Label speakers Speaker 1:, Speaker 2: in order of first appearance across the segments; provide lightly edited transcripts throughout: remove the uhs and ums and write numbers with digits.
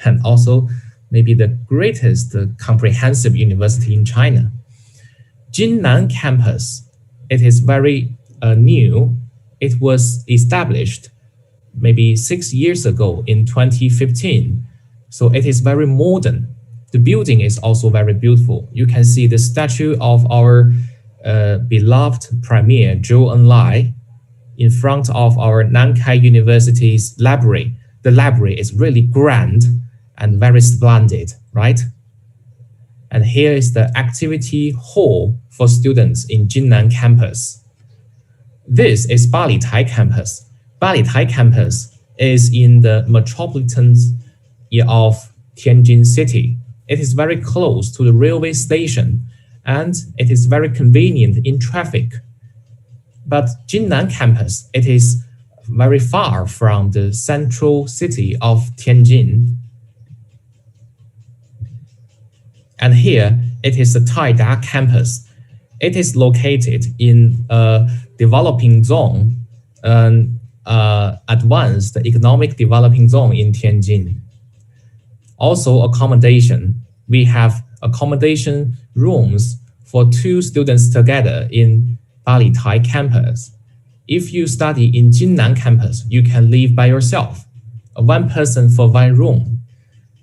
Speaker 1: and also maybe the greatest comprehensive university in China. Jinnan campus, it is very new. It was established maybe 6 years ago in 2015. So it is very modern. The building is also very beautiful. You can see the statue of our beloved premier, Zhou Enlai, in front of our Nankai University's library. The library is really grand and very splendid, right? And here is the activity hall for students in Jinnan campus. This is Balitai campus. Balitai campus is in the metropolitan area of Tianjin city. It is very close to the railway station and it is very convenient in traffic. But Jinnan campus, it is very far from the central city of Tianjin. And here, it is the Taida campus. It is located in a developing zone, an advanced economic developing zone in Tianjin. Also accommodation. We have accommodation rooms for 2 students together in Balitai campus. If you study in Jinnan campus, you can live by yourself, 1 person for 1 room.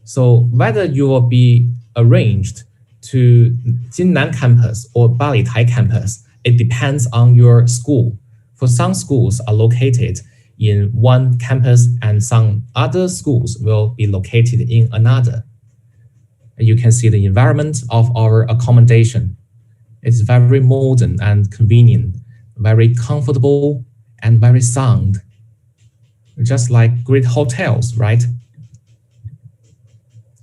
Speaker 1: So whether you will be arranged to Jinnan campus or Balitai campus, it depends on your school. For some schools are located in one campus and some other schools will be located in another. You can see the environment of our accommodation. It's very modern and convenient, very comfortable and very sound. Just like great hotels, right?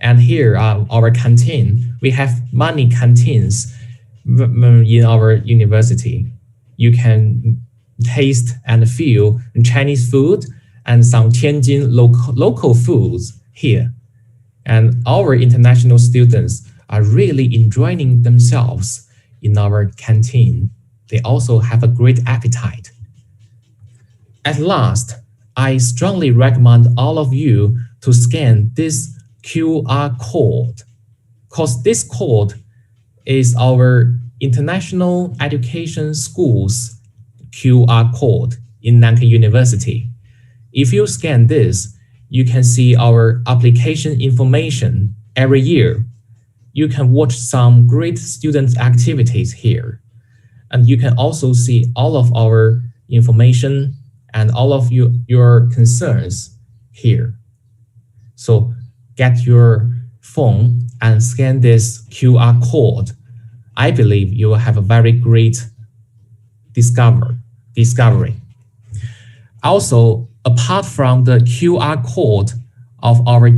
Speaker 1: And here our canteen. We have many canteens in our university. You can taste and feel Chinese food and some Tianjin local foods here. And our international students are really enjoying themselves in our canteen. They also have a great appetite. At last, I strongly recommend all of you to scan this QR code, because this code is our International Education School's QR code in Nankai University. If you scan this, you can see our application information every year. You can watch some great student activities here. And you can also see all of our information and all of your concerns here. So get your phone and scan this QR code. I believe you will have a very great discovery. Also, apart from the QR code of our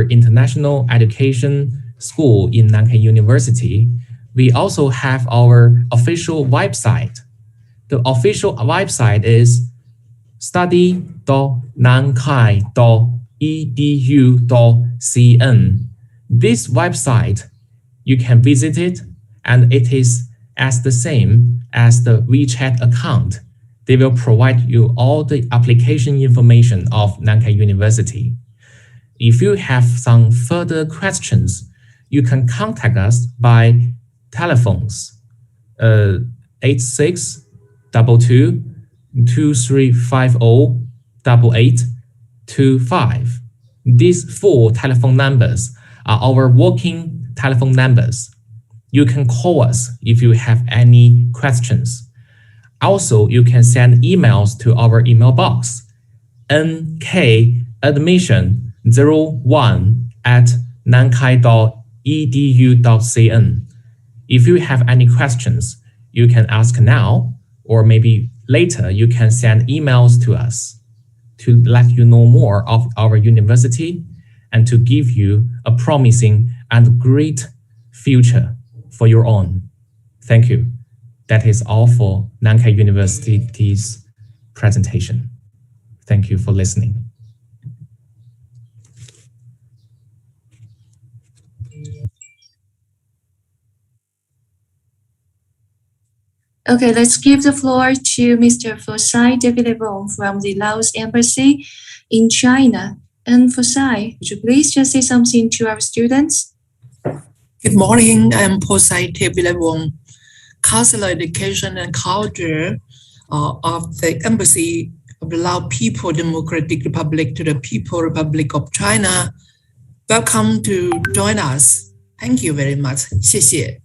Speaker 1: International Education School in Nankai University, we also have our official website. The official website is study.nankai.edu.cn. This website, you can visit it, and it is as the same as the WeChat account. They will provide you all the application information of Nankai University. If you have some further questions, you can contact us by telephones 8622-2350-8825. These 4 telephone numbers are our working telephone numbers. You can call us if you have any questions. Also, you can send emails to our email box, nkadmission01@nankai.edu.cn. If you have any questions, you can ask now, or maybe later you can send emails to us to let you know more of our university and to give you a promising and great future for your own. Thank you. That is all for Nankai University's presentation. Thank you for listening.
Speaker 2: Okay, let's give the floor to Mr. Fosai David from the Laos Embassy in China. And for Sai, would you please just say something to our students?
Speaker 3: Good morning. I'm Posai Tebilawong, Counselor Education and Culture of the Embassy of the Lao People Democratic Republic to the People Republic of China. Welcome to join us. Thank you very much. 谢谢.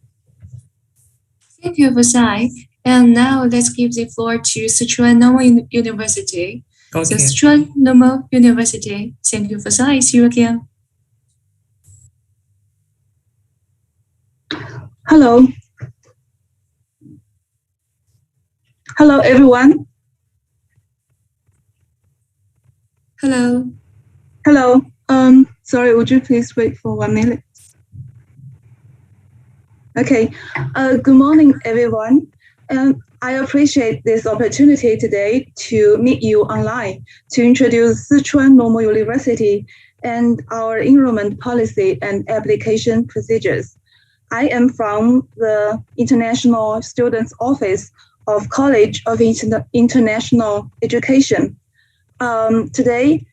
Speaker 2: Thank you for Sai. And now let's give the floor to Sichuan Normal University.
Speaker 1: Okay.
Speaker 2: So Sichuan Normal University. Thank you for Sai. See you again.
Speaker 4: Hello. Hello, everyone.
Speaker 2: Hello.
Speaker 4: Hello. Sorry, would you please wait for 1 minute? Okay. Good morning, everyone. I appreciate this opportunity today to meet you online to introduce Sichuan Normal University and our enrollment policy and application procedures. I am from the International Students Office of College of International Education. Today,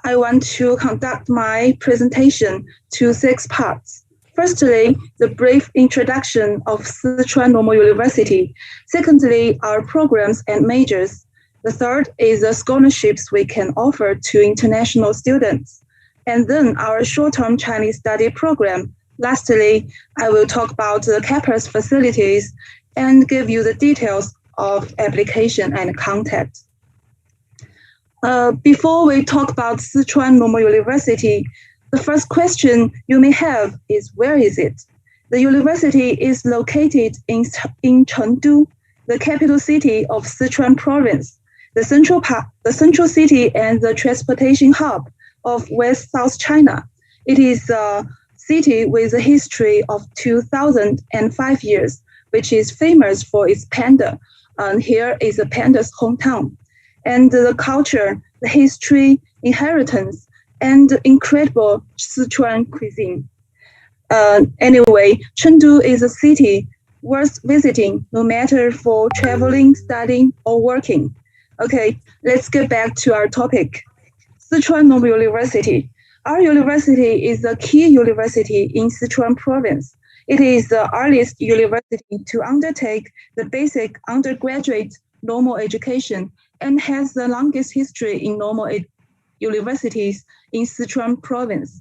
Speaker 4: I want to conduct my presentation to 6 parts. Firstly, the brief introduction of Sichuan Normal University. Secondly, our programs and majors. The third is the scholarships we can offer to international students. And then our short-term Chinese study program. Lastly, I will talk about the campus facilities and give you the details of application and content. Before we talk about Sichuan Normal University, the first question you may have is, where is it? The university is located in Chengdu, the capital city of Sichuan province, the central city and the transportation hub of West-South China. It is a city with a history of 2005 years, which is famous for its panda. And here is a panda's hometown. And the culture, the history, inheritance, and incredible Sichuan cuisine. Anyway, Chengdu is a city worth visiting, no matter for traveling, studying, or working. Okay, let's get back to our topic. Sichuan Normal University. Our university is a key university in Sichuan province. It is the earliest university to undertake the basic undergraduate normal education and has the longest history in normal universities in Sichuan province.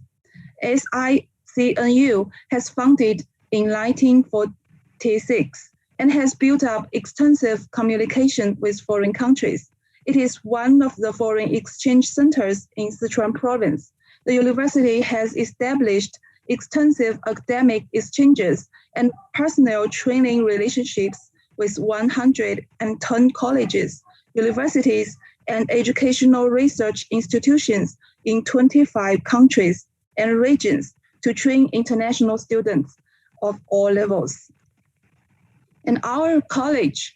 Speaker 4: SICNU has founded in 1946 and has built up extensive communication with foreign countries. It is one of the foreign exchange centers in Sichuan province. The university has established extensive academic exchanges and personnel training relationships with 110 colleges, universities, and educational research institutions in 25 countries and regions to train international students of all levels. And our College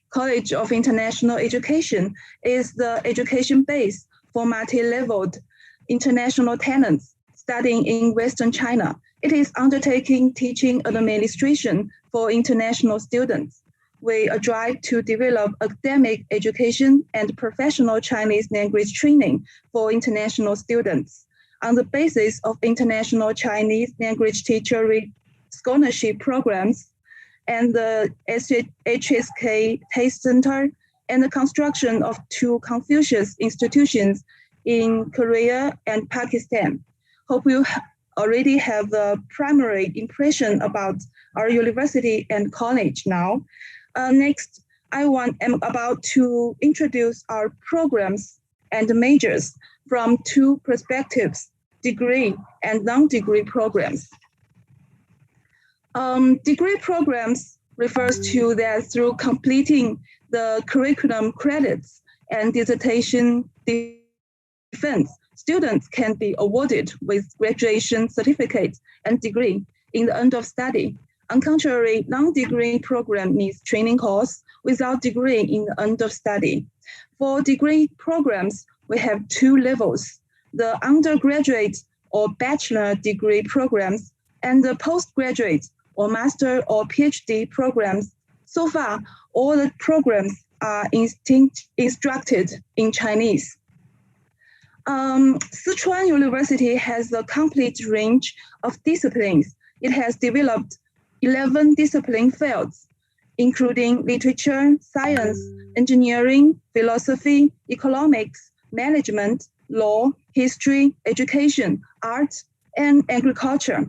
Speaker 4: of International Education, is the education base for multi-leveled international talents studying in Western China. It is undertaking teaching administration for international students. We strive to develop academic education and professional Chinese language training for international students. On the basis of international Chinese language teacher scholarship programs and the HSK Taste Center and the construction of 2 Confucius institutions in Korea and Pakistan. Hope you already have the primary impression about our university and college now. Next, I'm about to introduce our programs and majors from 2 perspectives, degree and non-degree programs. Degree programs refers to that through completing the curriculum credits and dissertation defense, students can be awarded with graduation certificate and degree in the end of study. On contrary, non-degree program needs training course without degree in the end of study. For degree programs, we have 2 levels, the undergraduate or bachelor degree programs and the postgraduate or master or PhD programs. So far, all the programs are instructed in Chinese. Sichuan University has a complete range of disciplines. It has developed 11 discipline fields, including literature, science, engineering, philosophy, economics, management, law, history, education, art, and agriculture.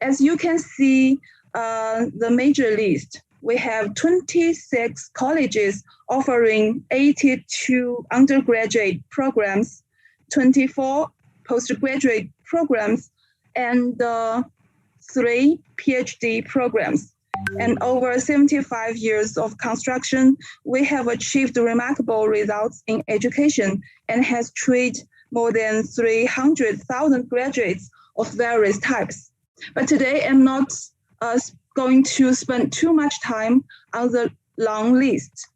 Speaker 4: As you can see, the major list, we have 26 colleges offering 82 undergraduate programs, 24 postgraduate programs, and 3 PhD programs. And over 75 years of construction, we have achieved remarkable results in education and has trained more than 300,000 graduates of various types. But today, I'm not going to spend too much time on the long list.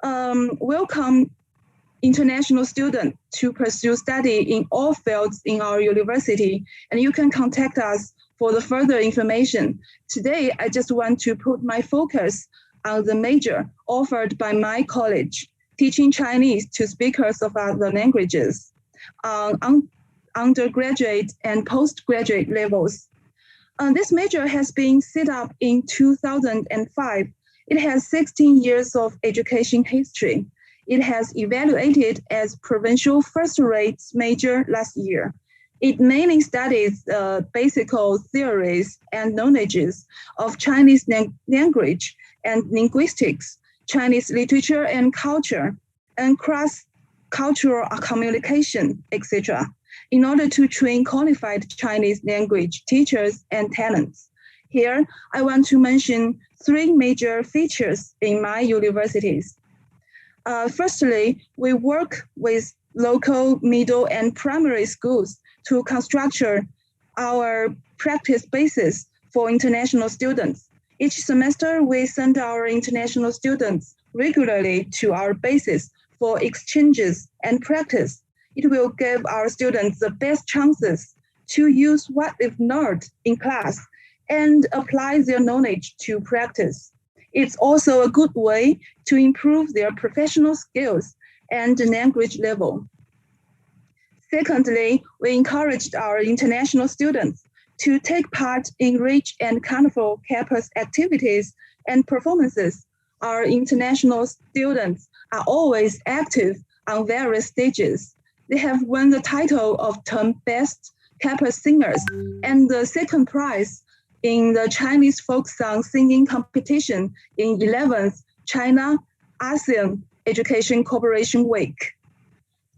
Speaker 4: Welcome international students to pursue study in all fields in our university, and you can contact us for the further information. Today, I just want to put my focus on the major offered by my college, teaching Chinese to speakers of other languages on undergraduate and postgraduate levels. This major has been set up in 2005. It has 16 years of education history. It has evaluated as provincial first-rate major last year. It mainly studies basic theories and knowledges of Chinese language and linguistics, Chinese literature and culture, and cross-cultural communication, etc., in order to train qualified Chinese language teachers and talents. Here, I want to mention 3 major features in my universities. Firstly, we work with local middle and primary schools to construct our practice bases for international students. Each semester, we send our international students regularly to our bases for exchanges and practice. It will give our students the best chances to use what they've learned in class and apply their knowledge to practice. It's also a good way to improve their professional skills and language level. Secondly, we encouraged our international students to take part in rich and colorful campus activities and performances. Our international students are always active on various stages. They have won the title of Term Best Campus Singers and the second prize in the Chinese folk song singing competition in 11th China ASEAN Education Cooperation Week.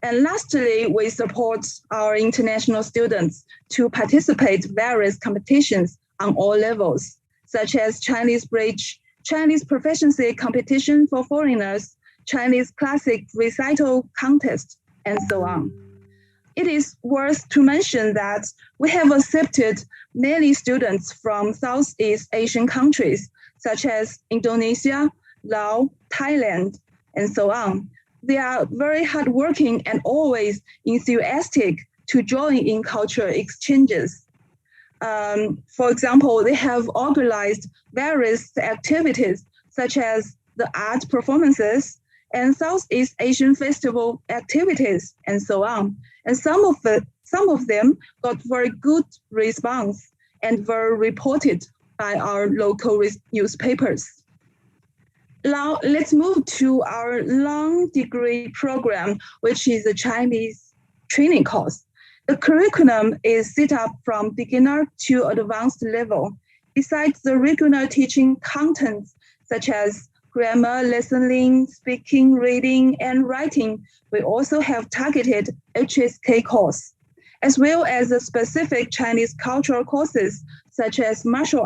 Speaker 4: And lastly, we support our international students to participate in various competitions on all levels, such as Chinese Bridge, Chinese Proficiency Competition for Foreigners, Chinese Classic Recital Contest, and so on. It is worth to mention that we have accepted many students from Southeast Asian countries, such as Indonesia, Laos, Thailand, and so on. They are very hardworking and always enthusiastic to join in cultural exchanges. For example, they have organized various activities such as the art performances and Southeast Asian festival activities, and so on. And some of them got very good response and were reported by our local newspapers. Now, let's move to our long degree program, which is a Chinese training course. The curriculum is set up from beginner to advanced level. Besides the regular teaching contents, such as grammar, listening, speaking, reading, and writing, we also have targeted HSK course, as well as the specific Chinese cultural courses, such as martial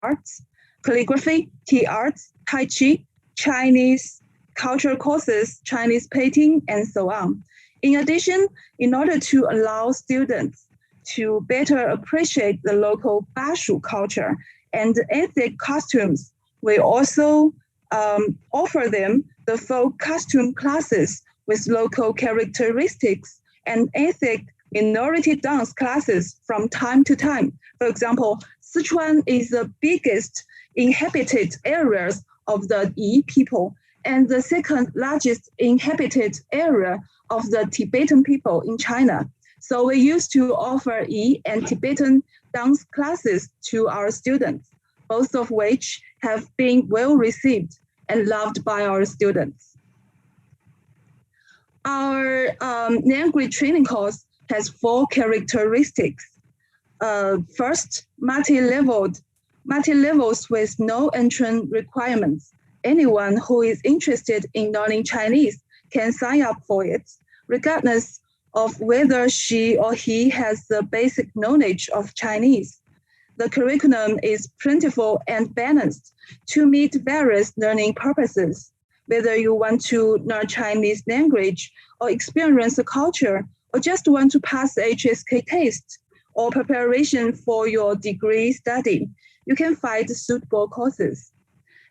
Speaker 4: arts, calligraphy, tea arts, Tai Chi, Chinese cultural courses, Chinese painting, and so on. In addition, in order to allow students to better appreciate the local Bashu culture and ethnic costumes, we also offer them the folk costume classes with local characteristics and ethnic minority dance classes from time to time. For example, Sichuan is the biggest inhabited areas of the Yi people, and the second largest inhabited area of the Tibetan people in China. So we used to offer Yi and Tibetan dance classes to our students, both of which have been well received and loved by our students. Our language training course has 4 characteristics. First, multi-levels with no entrance requirements. Anyone who is interested in learning Chinese can sign up for it, regardless of whether she or he has the basic knowledge of Chinese. The curriculum is plentiful and balanced to meet various learning purposes, whether you want to learn Chinese language or experience the culture, or just want to pass the HSK test or preparation for your degree study, you can find suitable courses.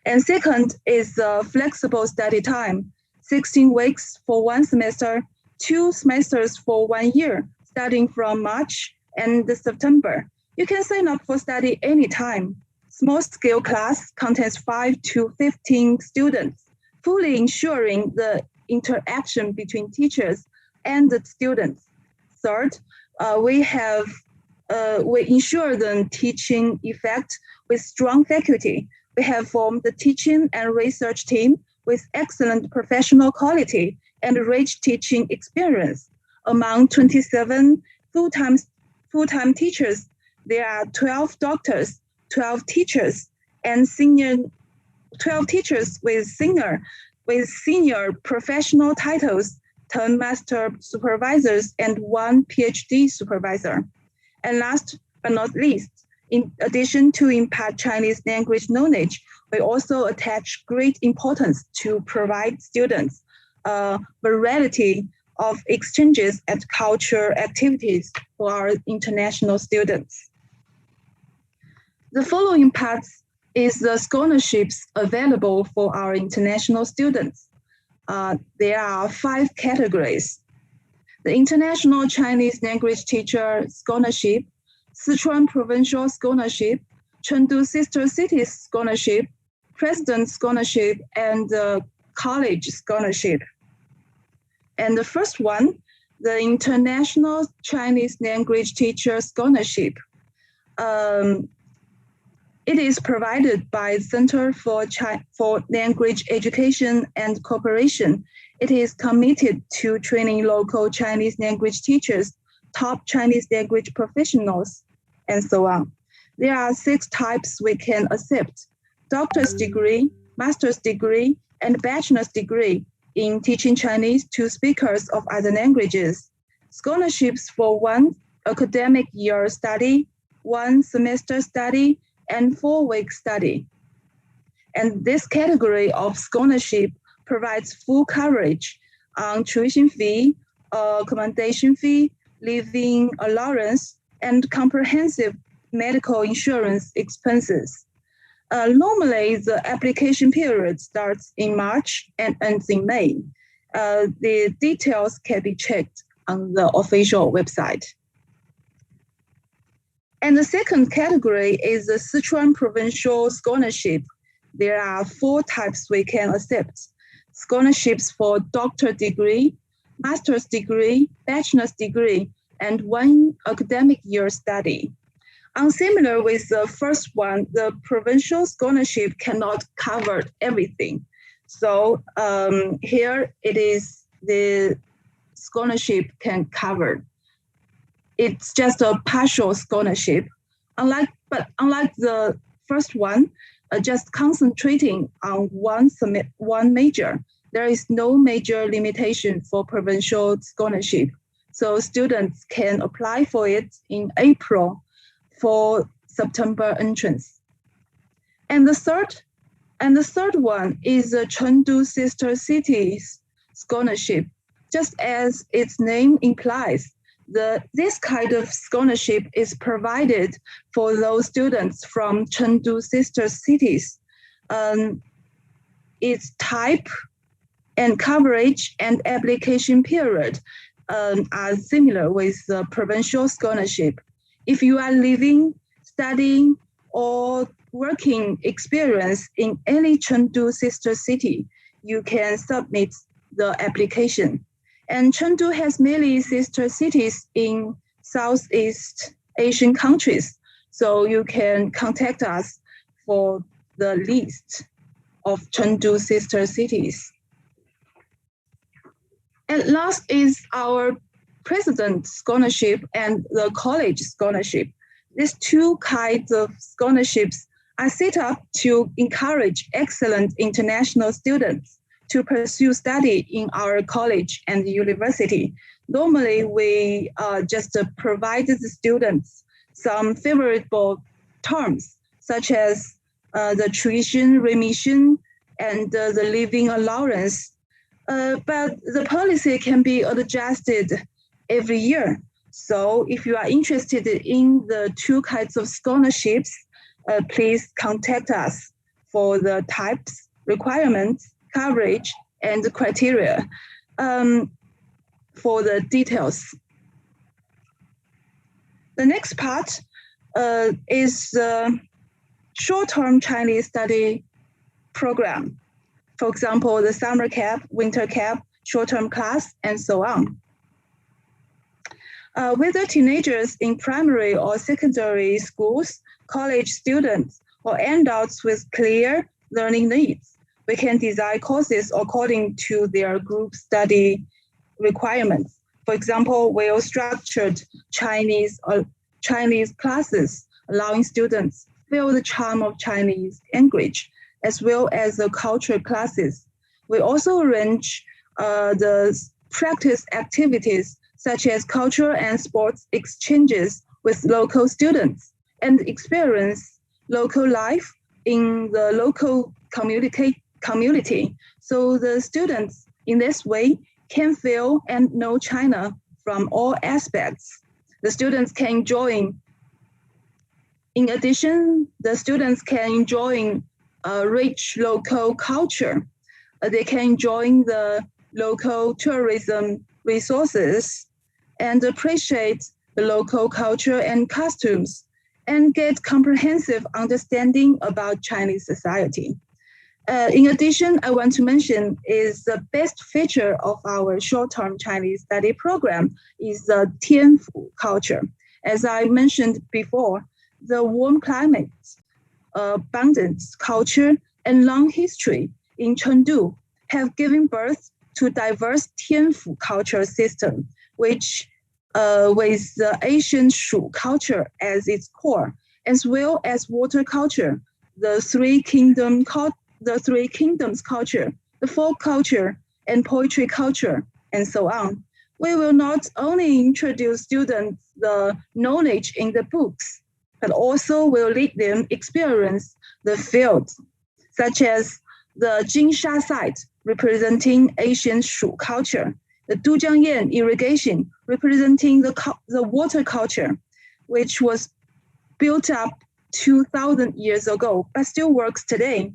Speaker 4: And second is flexible study time, 16 weeks for 1 semester, 2 semesters for 1 year, starting from March and September. You can sign up for study anytime. Small scale class contains 5 to 15 students, fully ensuring the interaction between teachers and the students. Third, we ensure the teaching effect with strong faculty. We have formed the teaching and research team with excellent professional quality and rich teaching experience. Among 27 full-time teachers, there are 12 doctors, 12 teachers, and 12 teachers with senior professional titles, 10 master supervisors, and 1 PhD supervisor. And last but not least, in addition to impart Chinese language knowledge, we also attach great importance to provide students a variety of exchanges and culture activities for our international students. The following parts is the scholarships available for our international students. There are 5 categories. The International Chinese Language Teacher Scholarship, Sichuan Provincial Scholarship, Chengdu Sister Cities Scholarship, President Scholarship, and College Scholarship. And the first one, the International Chinese Language Teacher Scholarship. It is provided by Center for Language Education and Cooperation. It is committed to training local Chinese language teachers, top Chinese language professionals, and so on. There are 6 types we can accept: doctor's degree, master's degree, and bachelor's degree in teaching Chinese to speakers of other languages. Scholarships for 1 academic year study, 1 semester study, and 4-week study. And this category of scholarship provides full coverage on tuition fee, accommodation fee, living allowance, and comprehensive medical insurance expenses. Normally, the application period starts in March and ends in May. The details can be checked on the official website. And the second category is the Sichuan Provincial Scholarship. There are 4 types we can accept: scholarships for doctorate degree, master's degree, bachelor's degree, and 1 academic year study. Similar with the first one, the provincial scholarship cannot cover everything. So here it is, the scholarship can cover. It's just a partial scholarship. Unlike the first one, just concentrating on one major, there is no major limitation for provincial scholarship. So students can apply for it in April for September entrance. And the third one is the Chengdu Sister Cities Scholarship. Just as its name implies, this kind of scholarship is provided for those students from Chengdu Sister Cities. Its type and coverage and application period are similar with the provincial scholarship. If you are living, studying, or working experience in any Chengdu sister city, you can submit the application. And Chengdu has many sister cities in Southeast Asian countries, so you can contact us for the list of Chengdu sister cities. And last is our president scholarship and the college scholarship. These two kinds of scholarships are set up to encourage excellent international students to pursue study in our college and university. Normally, we just provide the students some favorable terms, such as the tuition remission and the living allowance. But the policy can be adjusted every year. So if you are interested in the two kinds of scholarships, please contact us for the types, requirements, coverage, and the criteria for the details. The next part is the short-term Chinese study program. For example, the summer camp, winter camp, short-term class, and so on. Whether teenagers in primary or secondary schools, college students, or adults with clear learning needs, we can design courses according to their group study requirements. For example, well-structured Chinese classes, allowing students feel the charm of Chinese language, as well as the cultural classes. We also arrange the practice activities such as cultural and sports exchanges with local students and experience local life in the local community. So the students in this way can feel and know China from all aspects. The students can join. In addition, the students can enjoy rich local culture. They can join the local tourism resources and appreciate the local culture and costumes and get comprehensive understanding about Chinese society. In addition, I want to mention is the best feature of our short-term Chinese study program is the Tianfu culture. As I mentioned before, the warm climate, abundant culture, and long history in Chengdu have given birth to diverse Tianfu culture system, which with the Asian Shu culture as its core, as well as water culture, the three kingdoms culture, the folk culture, and poetry culture, and so on. We will not only introduce students the knowledge in the books, but also will lead them experience the field, such as the Jinsha site representing Asian Shu culture, the Dujiangyan irrigation representing the water culture, which was built up 2,000 years ago, but still works today,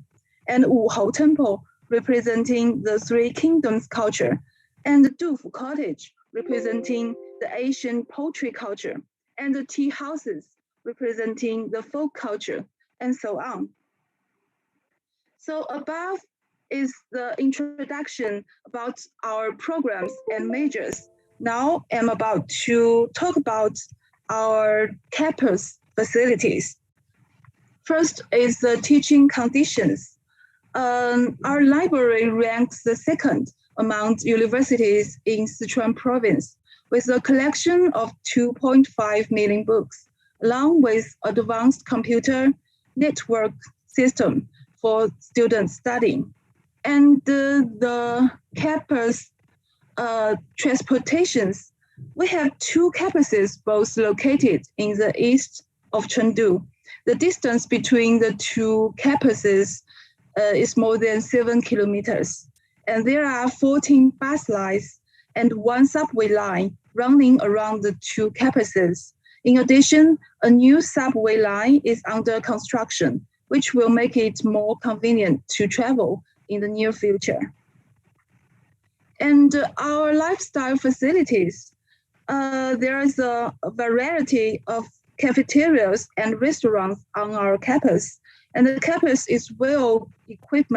Speaker 4: and Wuhou Temple representing the Three Kingdoms culture, and the Dufu Cottage representing the Asian poetry culture, and the tea houses representing the folk culture, and so on. So above is the introduction about our programs and majors. Now I'm about to talk about our campus facilities. First is the teaching conditions. Our library ranks the second among universities in Sichuan province with a collection of 2.5 million books, along with advanced computer network system for students studying. And the campus transportations, we have two campuses both located in the east of Chengdu. The distance between the two campuses is more than 7 kilometers. And there are 14 bus lines and 1 subway line running around the two campuses. In addition, a new subway line is under construction, which will make it more convenient to travel in the near future. And our lifestyle facilities, there is a variety of cafeterias and restaurants on our campus. And the campus is well equipped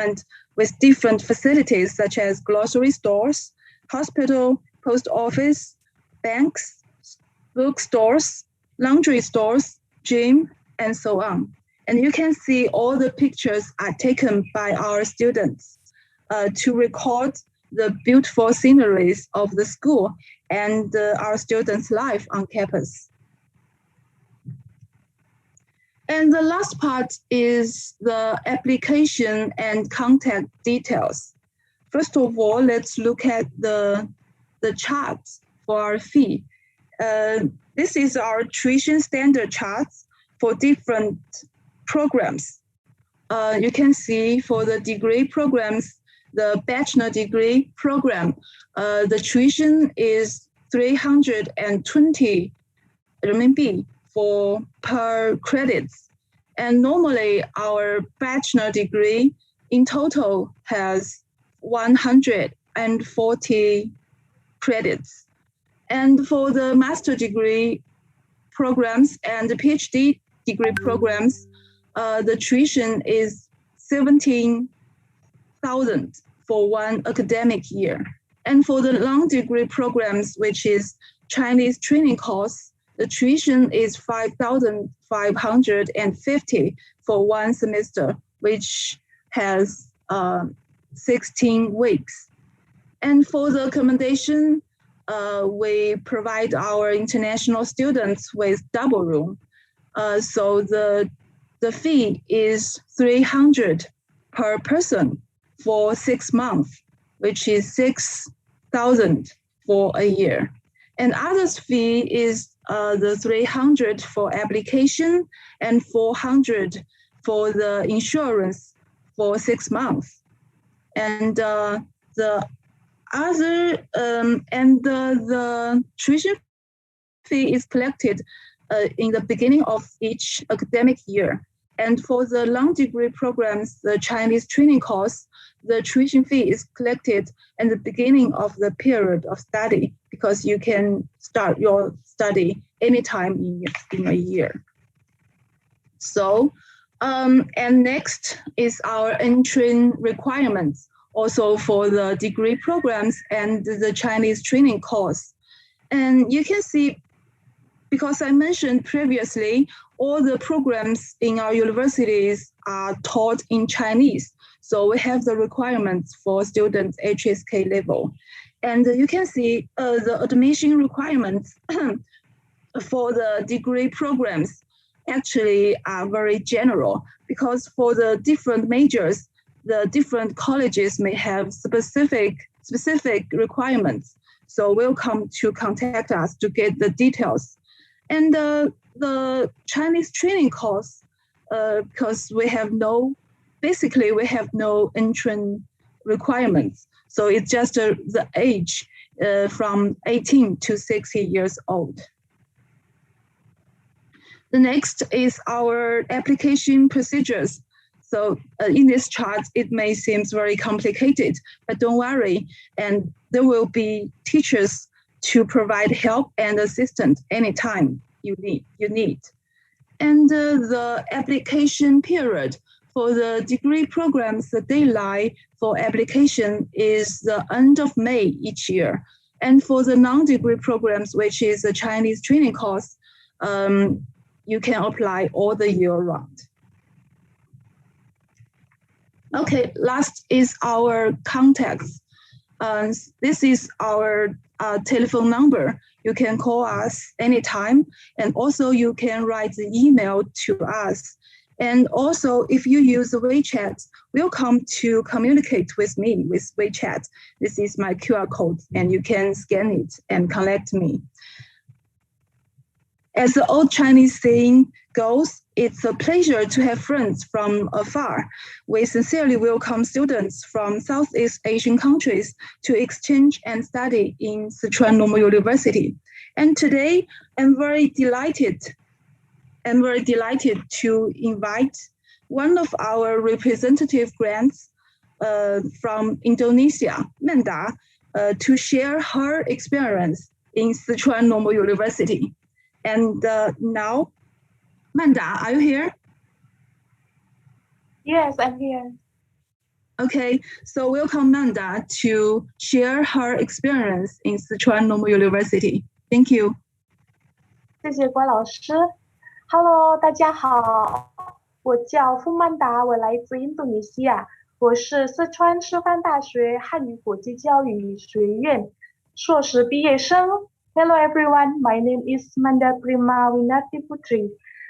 Speaker 4: with different facilities such as grocery stores, hospital, post office, banks, bookstores, laundry stores, gym, and so on. And you can see all the pictures are taken by our students to record the beautiful sceneries of the school and our students' life on campus. And the last part is the application and contact details. First of all, let's look at the charts for our fee. This is our tuition standard charts for different programs. You can see for the degree programs, the bachelor degree program, the tuition is 320 RMB per credits. And normally our bachelor degree in total has 140 credits. And for the master degree programs and the PhD degree programs, the tuition is 17,000 for one academic year. And for the long degree programs, which is Chinese training course, the tuition is 5,550 for one semester, which has 16 weeks. And for the accommodation, we provide our international students with double room. So the fee is 300 per person for 6 months, which is 6,000 for a year. And others fee is the 300 for application and 400 for the insurance for 6 months. And the tuition fee is collected in the beginning of each academic year. And for the long degree programs, the Chinese training course, the tuition fee is collected at the beginning of the period of study, because you can start your study anytime in a year. So, and next is our entry requirements, also for the degree programs and the Chinese training course. And you can see, because I mentioned previously, all the programs in our universities are taught in Chinese. So we have the requirements for students HSK level. And you can see the admission requirements for the degree programs actually are very general, because for the different majors, the different colleges may have specific requirements. So welcome to contact us to get the details. And the Chinese training course, because we have no entrance requirements. So it's just the age from 18 to 60 years old. The next is our application procedures. So in this chart, it may seem very complicated, but don't worry. And there will be teachers to provide help and assistance anytime you need. And the application period for the degree programs, the deadline for application is the end of May each year. And for the non-degree programs, which is a Chinese training course, you can apply all the year round. Okay, last is our contacts. This is our telephone number. You can call us anytime, and also you can write the email to us. And also, if you use WeChat, welcome to communicate with me with WeChat. This is my QR code, and you can scan it and connect me. As the old Chinese saying goes, it's a pleasure to have friends from afar. We sincerely welcome students from Southeast Asian countries to exchange and study in Sichuan Normal University. And today, I'm very delighted to invite one of our representative grants from Indonesia, Manda, to share her experience in Sichuan Normal University. And now, Manda, are you here?
Speaker 5: Yes, I'm here.
Speaker 4: Okay, so welcome Nanda to share her experience in Sichuan Normal University. Thank you.
Speaker 5: 谢谢关老师。Hello， 大家好，我叫傅曼达，我来自印度尼西亚，我是四川师范大学汉语国际教育学院硕士毕业生。Hello everyone, my name is Manda Prima Winati Putri.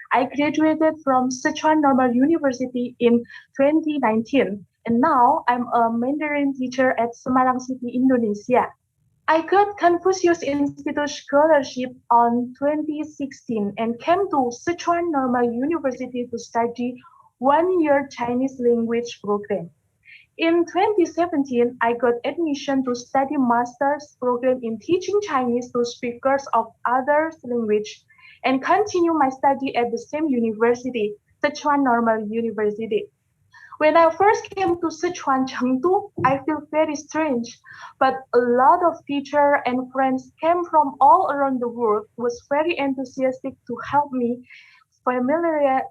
Speaker 5: I graduated from Sichuan Normal University in 2019, and now I'm a Mandarin teacher at Semarang City, Indonesia. I got Confucius Institute Scholarship on 2016 and came to Sichuan Normal University to study one-year Chinese language program. In 2017, I got admission to study master's program in teaching Chinese to speakers of other language and continue my study at the same university, Sichuan Normal University. When I first came to Sichuan, Chengdu, I feel very strange, but a lot of teachers and friends came from all around the world, was very enthusiastic to help me familiarize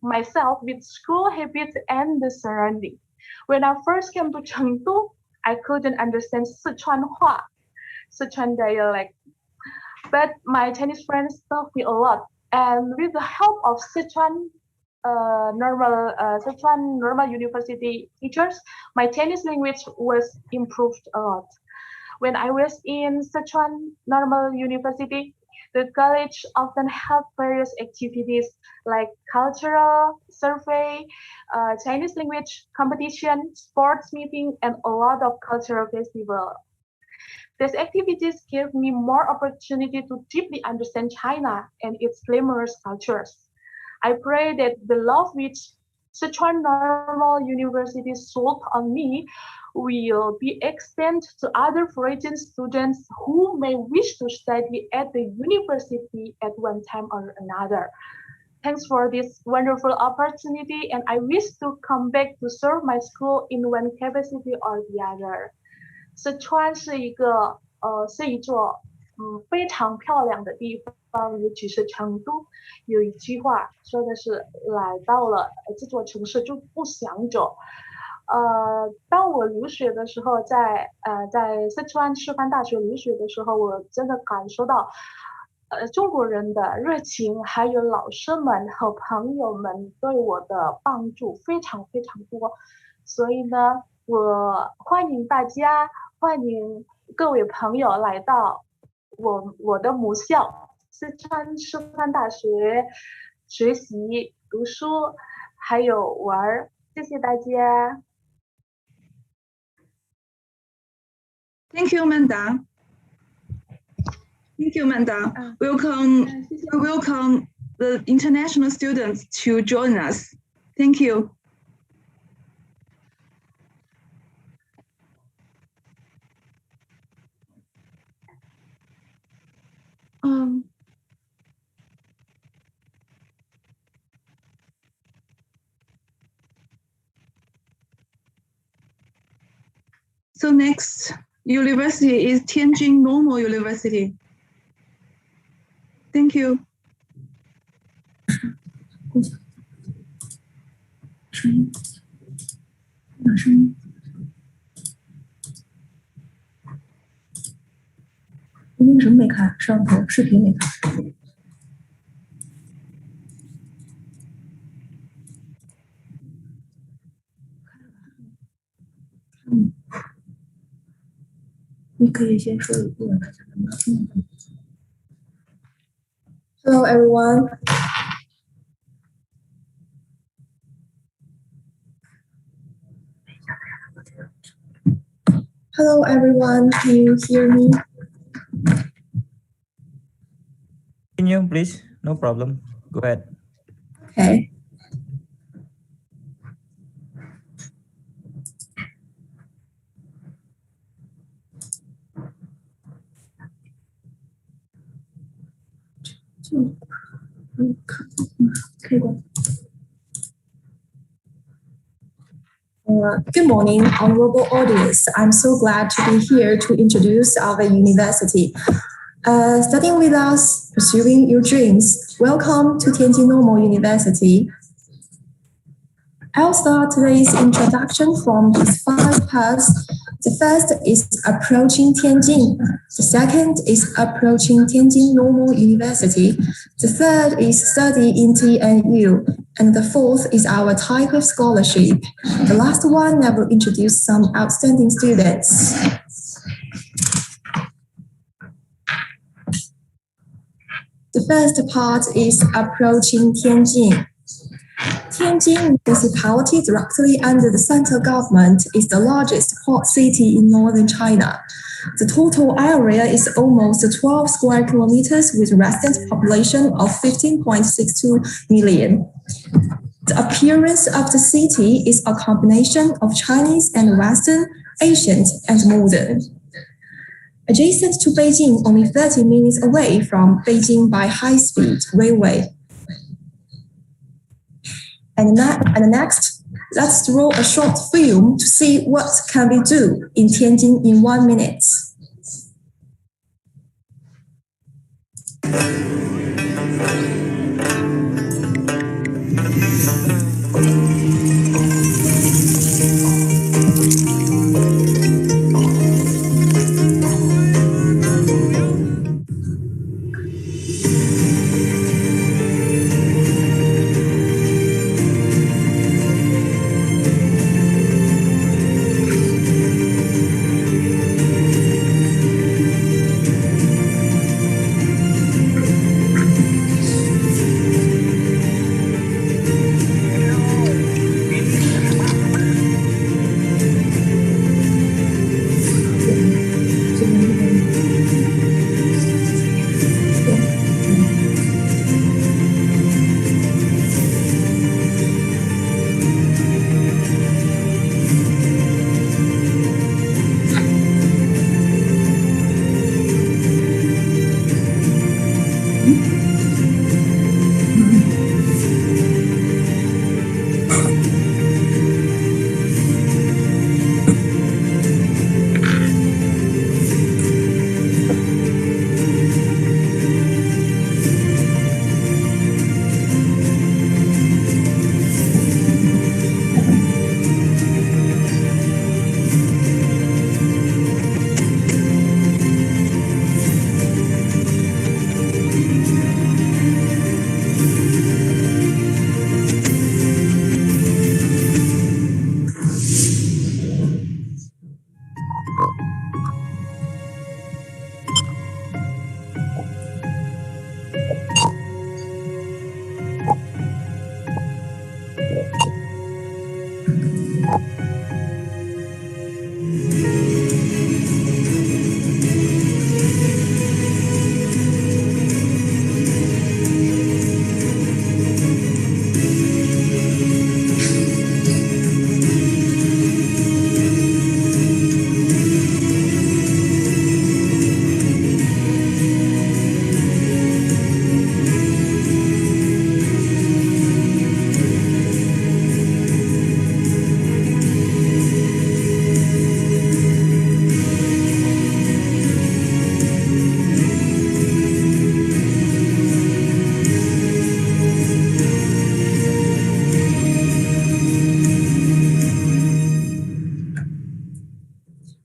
Speaker 5: myself with school habits and the surrounding. When I first came to Chengdu, I couldn't understand Sichuan Hua, Sichuan dialect, but my Chinese friends taught me a lot, and with the help of Sichuan Normal University teachers, my Chinese language was improved a lot. When I was in Sichuan Normal University, the college often have various activities like cultural survey, Chinese language competition, sports meeting, and a lot of cultural festival. These activities gave me more opportunity to deeply understand China and its glamorous cultures. I pray that the love which Sichuan Normal University showed on me will be extended to other foreign students who may wish to study at the university at one time or another. Thanks for this wonderful opportunity, and I wish to come back to serve my school in one capacity or the other. 四川是一座非常漂亮的地方，尤其是成都。有一句话说的是，来到了这座城市就不想走。当我留学的时候，在四川师范大学留学的时候，我真的感受到，中国人的热情，还有老师们和朋友们对我的帮助非常非常多。所以呢，我欢迎大家，欢迎各位朋友来到我的母校四川师范大学学习、读书，还有玩。谢谢大家。
Speaker 4: Thank you, Manda. Thank you, Manda. Welcome the international students to join us. Thank you. So next university is Tianjin Normal University. Thank you.
Speaker 2: Hello, everyone. Hello, everyone. Can you hear me?
Speaker 6: Continue, please. No problem. Go ahead.
Speaker 2: Okay. Good morning, honorable audience. I'm so glad to be here to introduce our university. Studying with us, pursuing your dreams. Welcome to Tianjin Normal University. I'll start today's introduction from these 5 parts. The first is approaching Tianjin. The second is approaching Tianjin Normal University. The third is study in TNU. And the fourth is our type of scholarship. The last one, I will introduce some outstanding students. The first part is approaching Tianjin. Tianjin municipality, directly under the central government, is the largest port city in northern China. The total area is almost 12 square kilometers with resident population of 15.62 million. The appearance of the city is a combination of Chinese and Western, ancient and modern. Adjacent to Beijing, only 30 minutes away from Beijing by high-speed railway. And next, let's draw a short film to see what can we do in Tianjin in 1 minute.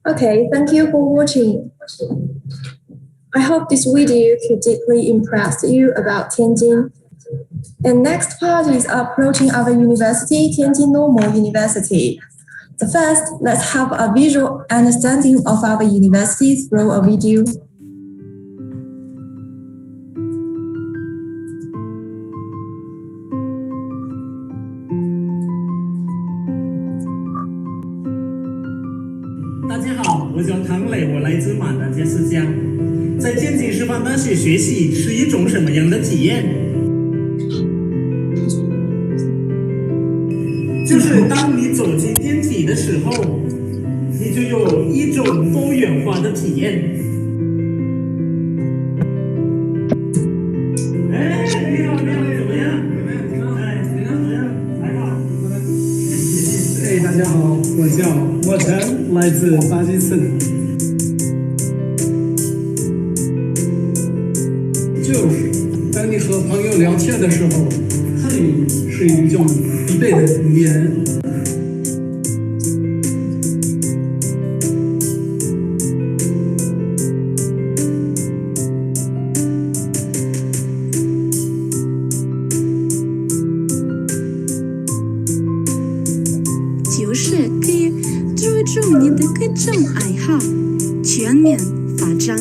Speaker 2: Okay, thank you for watching. I hope this video could deeply impress you about Tianjin. And next part is approaching our university, Tianjin Normal University. So first, let's have a visual understanding of our university through a video.
Speaker 7: 我叫唐磊，我来自马达加斯加。在天津师范大学学习是一种什么样的体验？就是当你走进电梯的时候，你就有一种多元化的体验。哎，你好，你好，怎么样？你好，哎，你好，怎么样？还好。
Speaker 8: 哎，大家好，我叫莫晨，来自巴基斯坦。就是当你和朋友聊天的时候，很理是一种必备的语言。
Speaker 9: 就是可以注重你的各种爱好，全面发展。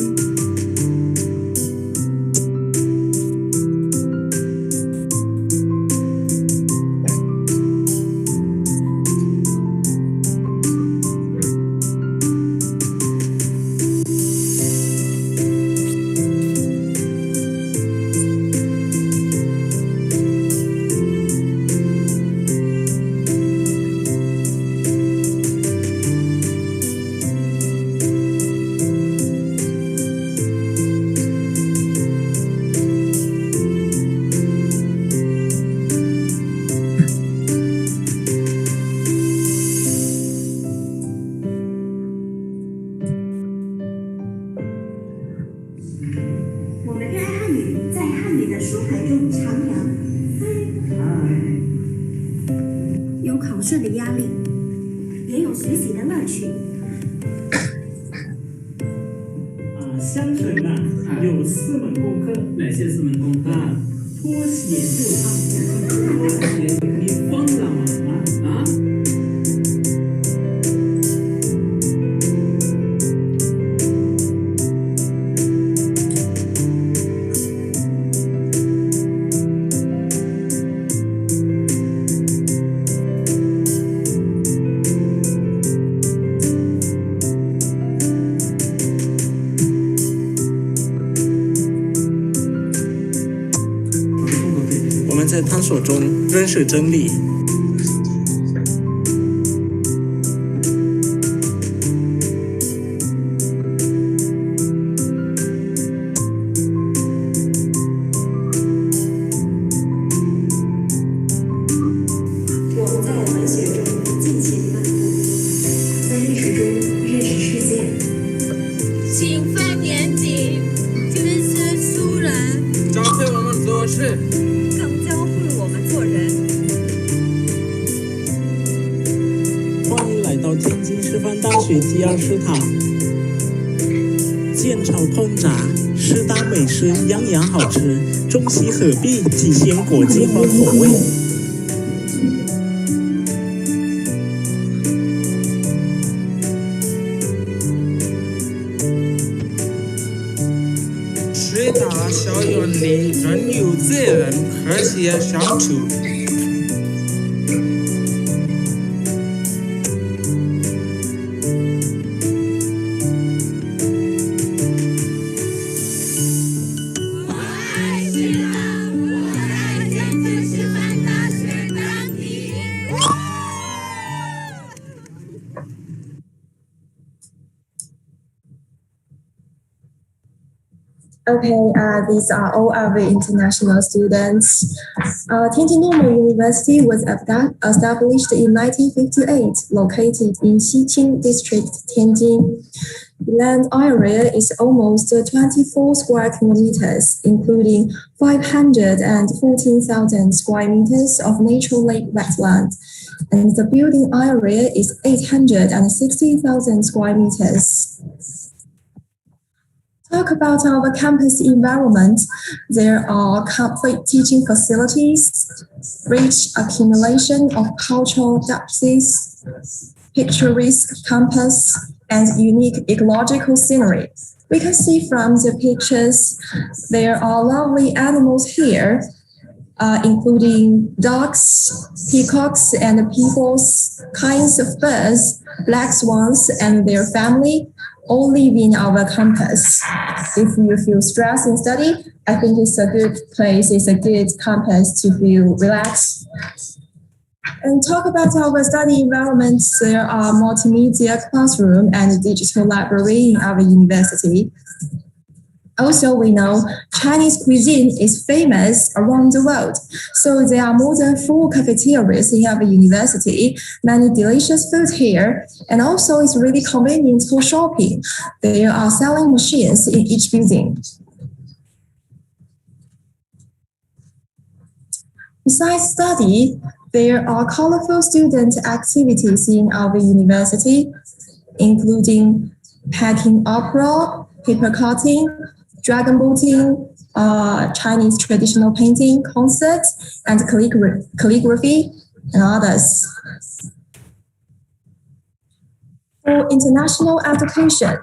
Speaker 10: 我们热爱汉语，在汉语的书海中徜徉。有考试的压力，也有学习的乐趣。
Speaker 7: 香水呢有4门功课，哪些4门功课？脱鞋就烫，脱鞋你疯了吗？我们在探索中认识真理。
Speaker 10: 我们在文学中尽情漫步，在历史中认识世界。
Speaker 9: 请翻眼睛，这些俗人
Speaker 11: 教会我们做事，
Speaker 9: 更教会我们做人。
Speaker 7: 欢迎来到天津师范大学第2食堂，煎炒烹炸4大美食样样好吃，中西合璧体现国际化口味。
Speaker 11: 最大校园里人有责任和谐相处。
Speaker 2: Okay, these are all our international students. Tianjin Normal University was established in 1958, located in Xiqing District, Tianjin. The land area is almost 24 square kilometers, including 514,000 square meters of natural lake wetland, and the building area is 860,000 square meters. Talk about our campus environment. There are complete teaching facilities, rich accumulation of cultural depths, picturesque campus, and unique ecological scenery. We can see from the pictures, there are lovely animals here, including ducks, peacocks, and peoples, kinds of birds, black swans, and their family, all live in our campus. If you feel stressed in study, I think it's a good place, it's a good campus to feel relaxed. And talk about our study environment. There are multimedia classroom and digital library in our university. Also, we know Chinese cuisine is famous around the world. So there are more than 4 cafeterias in our university, many delicious food here, and also it's really convenient for shopping. There are selling machines in each building. Besides study, there are colorful student activities in our university, including packing opera, paper cutting, dragon boating, Chinese traditional painting, concerts, and calligraphy, and others. For international education,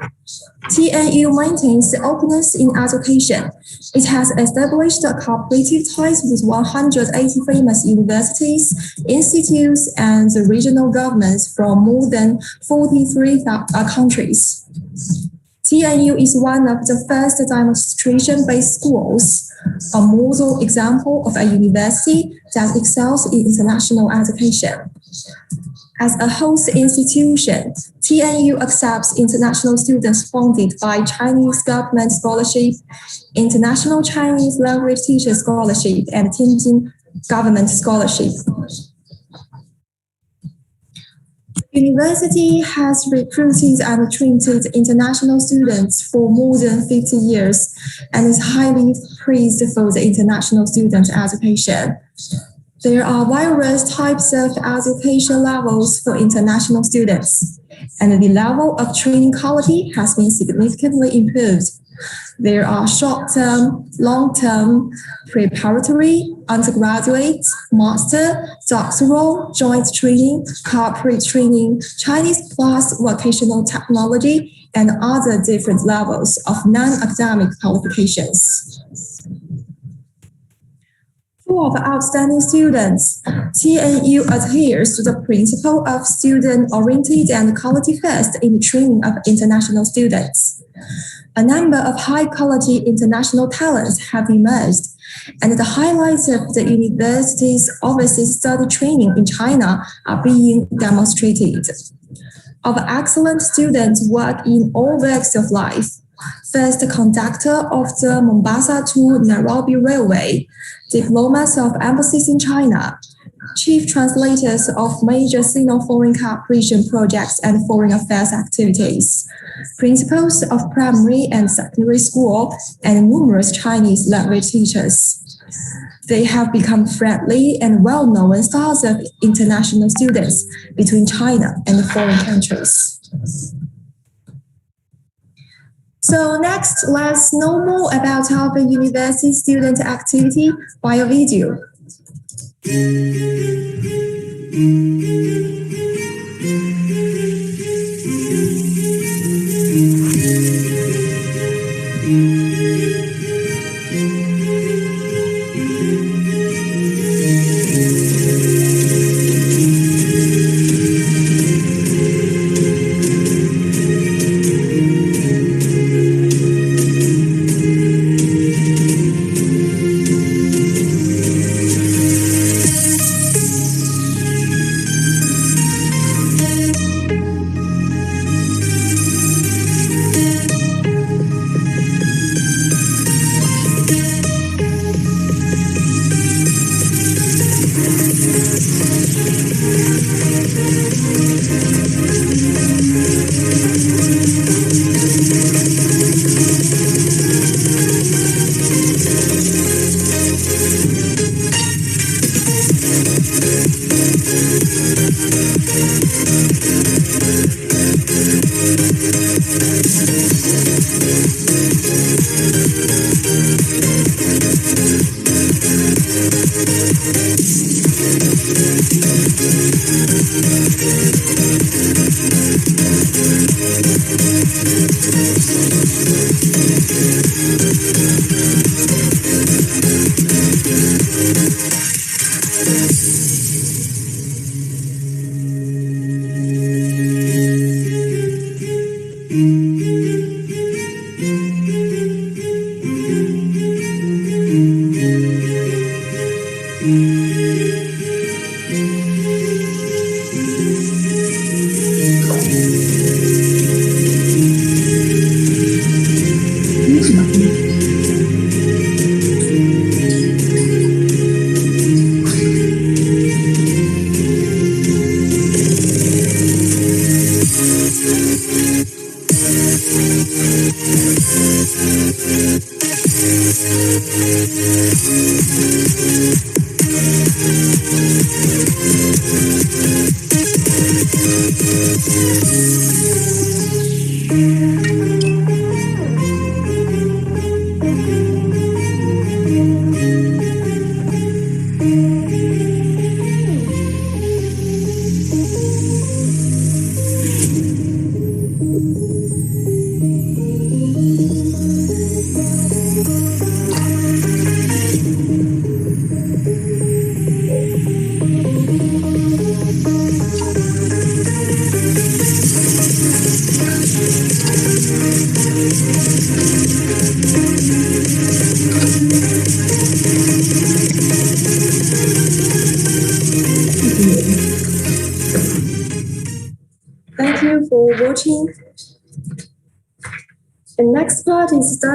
Speaker 2: TNU maintains openness in education. It has established cooperative ties with 180 famous universities, institutes, and regional governments from more than 43 countries. TNU is one of the first demonstration-based schools, a model example of a university that excels in international education. As a host institution, TNU accepts international students funded by Chinese government scholarship, International Chinese Language Teacher Scholarship, and Tianjin Government Scholarship. The university has recruited and trained international students for more than 50 years and is highly praised for the international student education. There are various types of education levels for international students, and the level of training quality has been significantly improved. There are short-term, long-term, preparatory, undergraduate, master, doctoral, joint training, corporate training, Chinese plus vocational technology, and other different levels of non-academic qualifications. For the outstanding students, TNU adheres to the principle of student-oriented and quality-first in the training of international students. A number of high-quality international talents have emerged, and the highlights of the university's overseas study training in China are being demonstrated. Our excellent students work in all walks of life. First conductor of the Mombasa to Nairobi Railway, diplomats of embassies in China, chief translators of major Sino-foreign cooperation projects and foreign affairs activities, principals of primary and secondary school, and numerous Chinese language teachers. They have become friendly and well-known stars of international students between China and foreign countries. So next, let's know more about our university student activity by a video.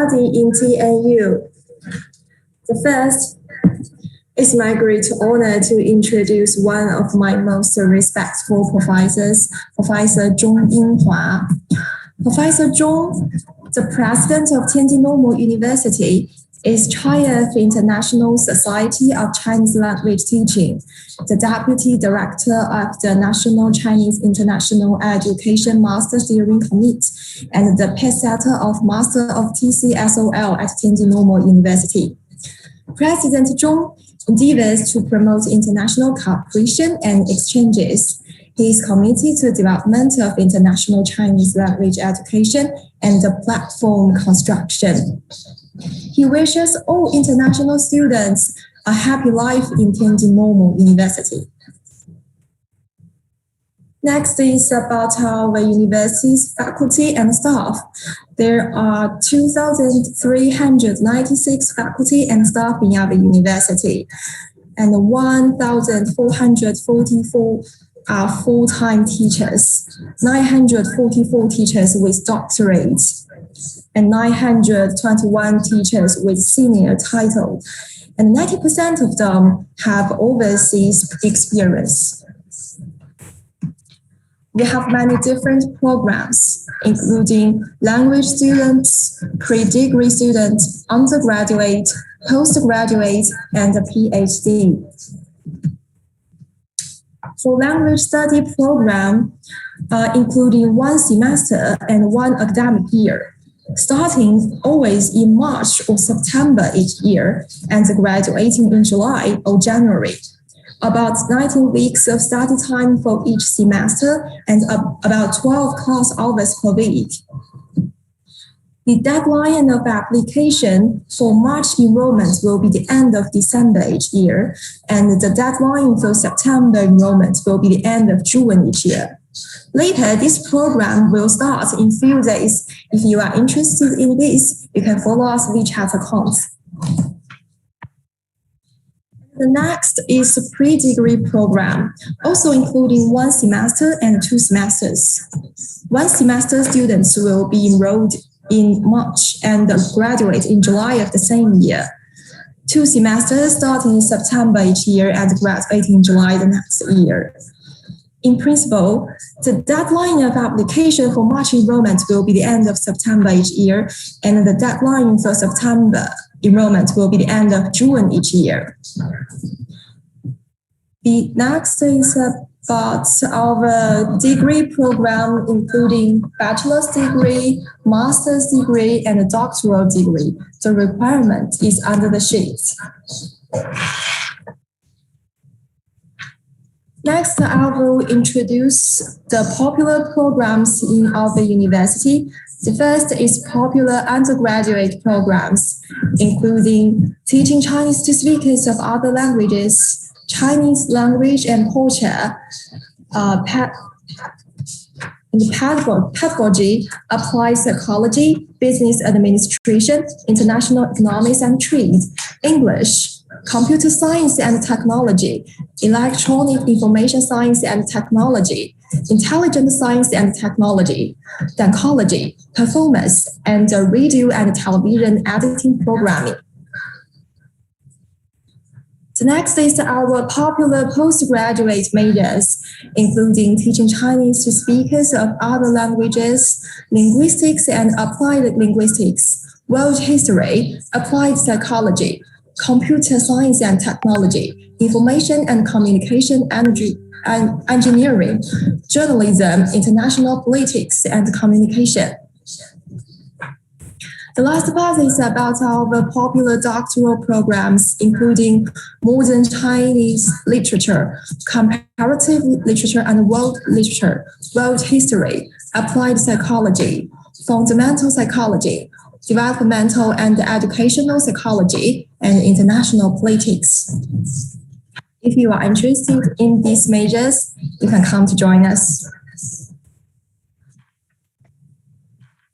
Speaker 2: study in TNU. The first, it's my great honor to introduce one of my most respectful professors, Professor Zhong Yinghua. Professor Zhong, the president of Tianjin Normal University, is chair of the International Society of Chinese Language Teaching, the deputy director of the National Chinese International Education Master Steering Committee, and the pet setter of Master of TCSOL at Tianjin Normal University. President Zhong endeavors to promote international cooperation and exchanges. He is committed to the development of international Chinese language education and the platform construction. He wishes all international students a happy life in Tianjin Normal University. Next is about our university's faculty and staff. There are 2,396 faculty and staff in our university, and 1,444 are full-time teachers, 944 teachers with doctorates, and 921 teachers with senior title, and 90% of them have overseas experience. We have many different programs, including language students, pre-degree students, undergraduate, postgraduate, and a PhD. For language study program, including 1 semester and 1 academic year, starting always in March or September each year and graduating in July or January. About 19 weeks of study time for each semester and about 12 class hours per week. The deadline of application for March enrollment will be the end of December each year, and the deadline for September enrollment will be the end of June each year. Later, this program will start in few days. If you are interested in this, you can follow us WeChat accounts. The next is a pre-degree program, also including 1 semester and 2 semesters. 1 semester students will be enrolled in March and graduate in July of the same year. 2 semesters starting in September each year and graduate in July the next year. In principle, the deadline of application for March enrollment will be the end of September each year, and the deadline for September enrollment will be the end of June each year. The next is about our degree program, including bachelor's degree, master's degree, and a doctoral degree. The requirement is under the sheet. Next, I will introduce the popular programs in our university. The first is popular undergraduate programs, including teaching Chinese to speakers of other languages, Chinese language and culture, pedagogy, applied psychology, business administration, international economics and trade, English, computer science and technology, electronic information science and technology, intelligent science and technology, psychology, performance, and radio and television editing programming. The next is our popular postgraduate majors, including teaching Chinese to speakers of other languages, linguistics and applied linguistics, world history, applied psychology, computer science and technology, information and communication engineering, journalism, international politics, and communication. The last part is about our popular doctoral programs, including modern Chinese literature, comparative literature and world literature, world history, applied psychology, fundamental psychology, developmental and educational psychology, and international politics. If you are interested in these majors, you can come to join us.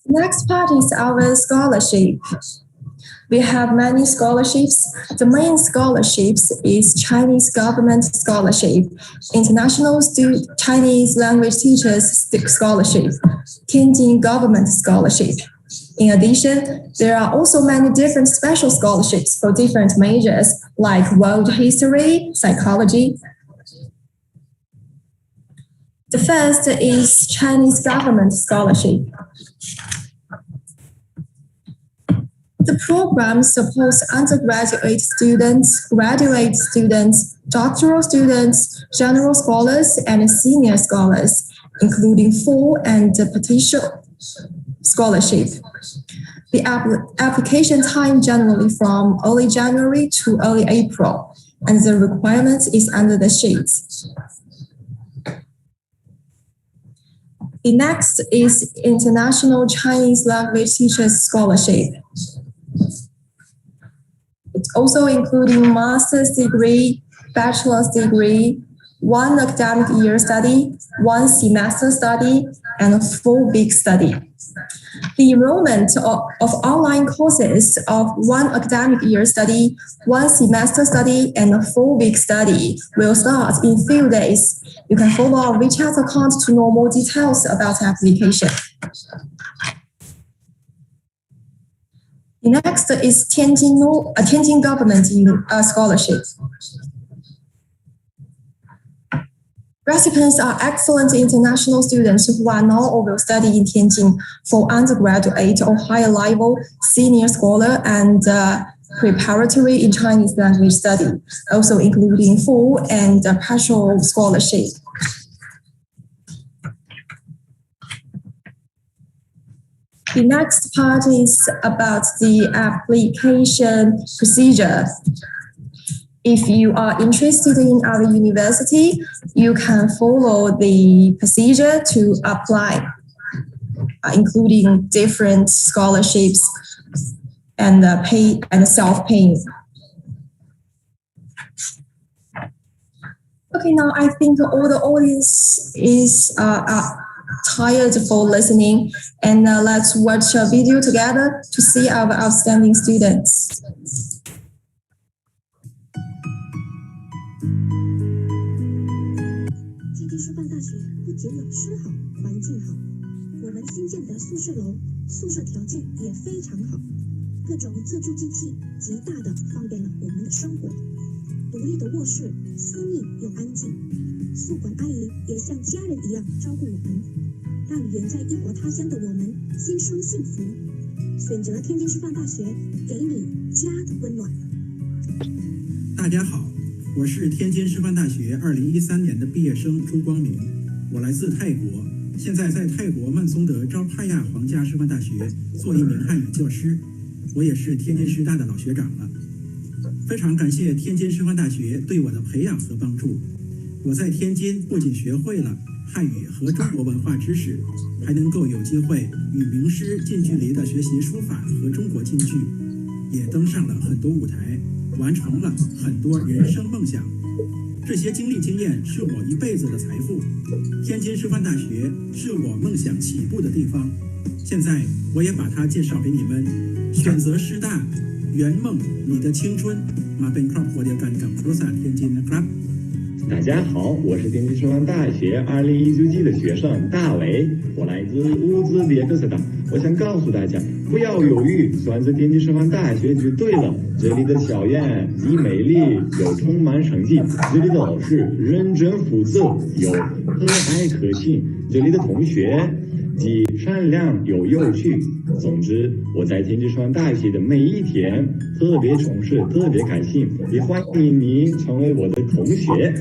Speaker 2: The next part is our scholarship. We have many scholarships. The main scholarships is Chinese Government Scholarship, International Chinese Language Teachers Scholarship, Tianjin Government Scholarship, In addition, there are also many different special scholarships for different majors like world history, psychology. The first is Chinese government scholarship. The program supports undergraduate students, graduate students, doctoral students, general scholars, and senior scholars, including full and partial scholarship. The application time generally from early January to early April, and the requirement is under the sheets. The next is International Chinese Language Teachers Scholarship. It's also including master's degree, bachelor's degree, 1 academic year study, 1 semester study, and a full week study. The enrollment of online courses of 1 academic year study, 1 semester study, and a full week study will start in few days. You can follow our WeChat account to know more details about the application. The next is Tianjin Government Scholarship. Recipients are excellent international students who are now or will study in Tianjin for undergraduate or higher level senior scholar and preparatory in Chinese language study, also including full and partial scholarship. The next part is about the application procedure. If you are interested in our university, you can follow the procedure to apply, including different scholarships and pay and self-paying. Okay, now I think all the audience is tired for listening, and let's watch a video together to see our outstanding students.
Speaker 10: 天津师范大学不仅老师好，环境好，我们新建的宿舍楼，宿舍条件也非常好，各种自助机器极大的方便了我们的生活。独立的卧室，私密又安静，宿管阿姨也像家人一样照顾我们，让远在异国他乡的我们心生幸福。选择天津师范大学，给你家的温暖。
Speaker 12: 大家好，我是天津师范大学2013年的毕业生朱光明，我来自泰国，现在在泰国曼松德昭帕亚皇家师范大学做一名汉语教师，我也是天津师大的老学长了。非常感谢天津师范大学对我的培养和帮助。我在天津不仅学会了汉语和中国文化知识，还能够有机会与名师近距离的学习书法和中国京剧，也登上了很多舞台，完成了很多人生梦想。这些经历经验是我一辈子的财富。天津师范大学是我梦想起步的地方，现在我也把它介绍给你们。选择师大，圆梦你的青春。มาเป็นครอบครัวเดียวกันกับครุศาสตร์เทียนจินนะครับ
Speaker 13: 大家好，我是天津师范大学2019级的学生大伟，我来自乌兹别克斯坦。我想告诉大家，不要犹豫，选择天津师范大学就对了。这里的校园既美丽又充满生气，这里的老师认真负责又和蔼可亲，这里的同学既善良又有趣。总之，我在天津师范大学的每一天特别充实，特别开心，也欢迎你成为我的同学。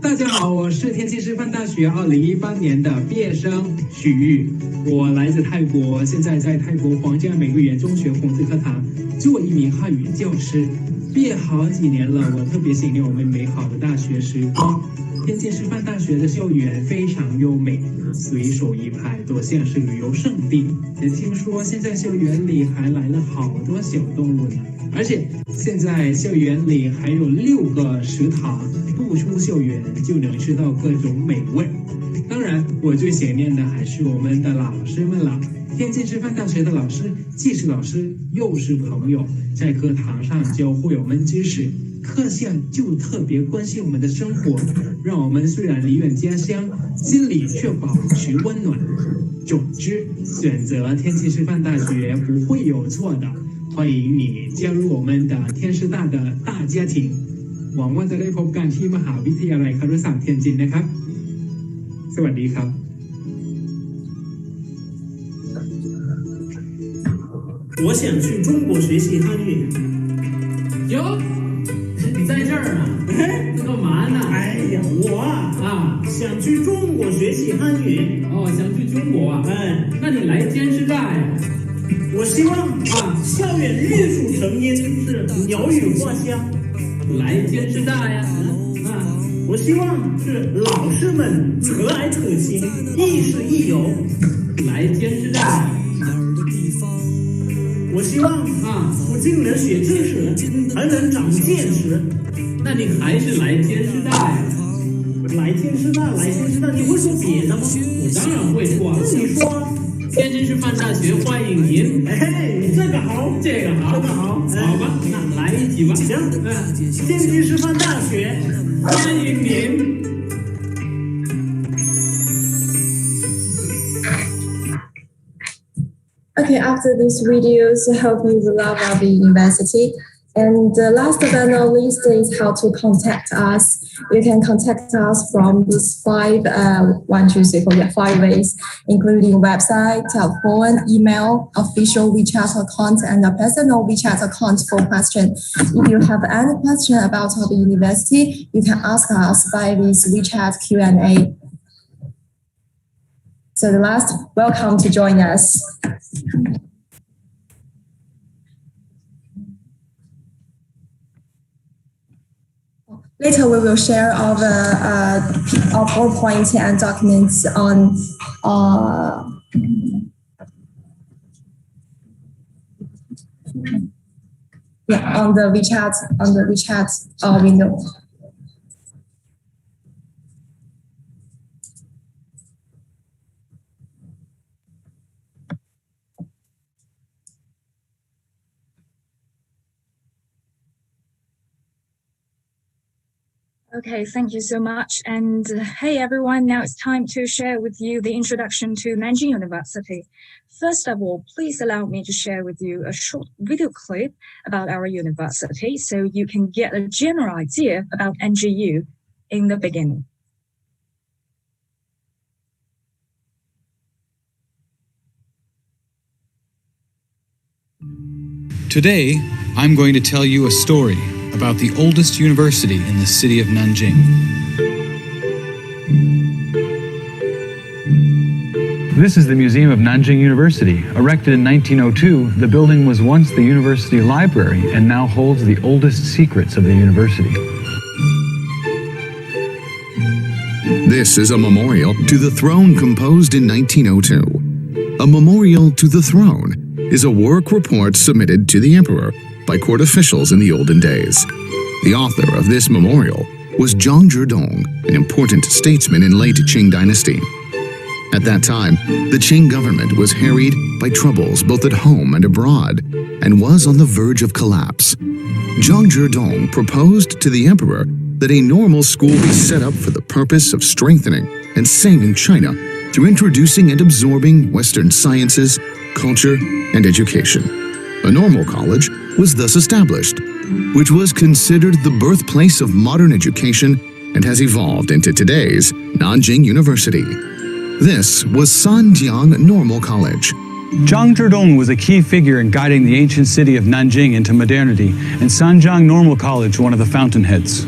Speaker 14: 大家好，我是天津师范大学2018年的毕业生许玉，我来自泰国，现在在泰国皇家美术园中学孔子课堂做一名汉语教师。毕业好几年了，我特别想念我们美好的大学时光。天津师范大学的校园非常优美，随手一拍都像是旅游胜地。也听说现在校园里还来了好多小动物呢，而且现在校园里还有6个食堂，不出校园就能吃到各种美味。当然，我最想念的还是我们的老师们了。天津师范大学的老师既是老师又是朋友，在课堂上教会我们知识，课项就特别关心我们的生活，让我们虽然离远家乡，心里却保持温暖。总之，选择天津师范大学不会有错的。欢迎你加入我们的天师大的大家庭。หวังว่าจะได้พบกันที่มหาวิทยาลัยครุศาสตร์เทียนจินนะครับสวัสดีครับ
Speaker 7: 我想去中国学习汉语。
Speaker 15: 哟，你在这儿啊？
Speaker 7: 哎，
Speaker 15: 干嘛呢？
Speaker 7: 哎呀，我想去中国学习汉语。
Speaker 15: 哦，想去中国啊？
Speaker 7: 哎，
Speaker 15: 那你来兼师大呀？
Speaker 7: 我希望校园绿树成荫，是鸟语花香。
Speaker 15: 来兼师大呀？
Speaker 7: 我希望是老师们和蔼可亲，亦师亦友。
Speaker 15: 来兼师大。
Speaker 7: 我希望不仅能学知识，还能长见识。
Speaker 15: 那你还是来兼师大呀？
Speaker 7: 来兼师大，你会说别的吗？
Speaker 15: 我当然会说。
Speaker 7: 那你说，
Speaker 15: 天津师范大学欢迎您。
Speaker 7: 哎，这个好，
Speaker 15: 这个好，好吧，那来一句吧。
Speaker 7: 行，天津师范大学
Speaker 15: 欢迎您。
Speaker 2: Okay, after these videos, I hope you will love our university. And last but not least is how to contact us. You can contact us from these five ways, including website, telephone, email, official WeChat account, and a personal WeChat account for questions. If you have any question about our university, you can ask us by this WeChat Q&A. So the last, welcome to join us. Later, we will share our PowerPoint and documents on on the WeChat window.
Speaker 16: Okay, thank you so much. And hey, everyone, now it's time to share with you the introduction to Nanjing University. First of all, please allow me to share with you a short video clip about our university so you can get a general idea about NGU in the beginning.
Speaker 17: Today, I'm going to tell you a story about the oldest university in the city of Nanjing. This is the Museum of Nanjing University. Erected in 1902, the building was once the university library and now holds the oldest secrets of the university.
Speaker 18: This is a memorial to the throne composed in 1902. A memorial to the throne is a work report submitted to the emperor by court officials in the olden days. The author of this memorial was Zhang Zhidong, an important statesman in late Qing dynasty. At that time, the Qing government was harried by troubles both at home and abroad, and was on the verge of collapse. Zhang Zhidong proposed to the emperor that a normal school be set up for the purpose of strengthening and saving China through introducing and absorbing Western sciences, culture, and education. A normal college was thus established, which was considered the birthplace of modern education and has evolved into today's Nanjing University. This was Sanjiang Normal College.
Speaker 17: Zhang Zhidong was a key figure in guiding the ancient city of Nanjing into modernity, and Sanjiang Normal College one of the fountainheads.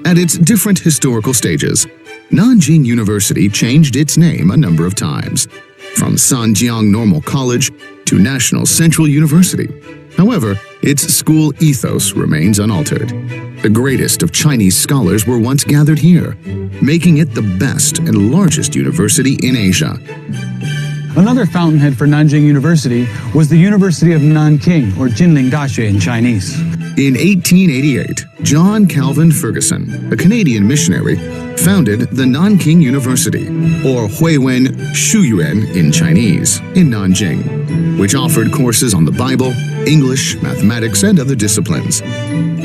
Speaker 18: At its different historical stages, Nanjing University changed its name a number of times, from Sanjiang Normal College to National Central University. However, its school ethos remains unaltered. The greatest of Chinese scholars were once gathered here, making it the best and largest university in Asia.
Speaker 17: Another fountainhead for Nanjing University was the University of Nanking, or Jinling Daxue in Chinese.
Speaker 18: In 1888, John Calvin Ferguson, a Canadian missionary, founded the Nanking University, or Huiwen Shuyuan in Chinese, in Nanjing, which offered courses on the Bible, English, mathematics, and other disciplines.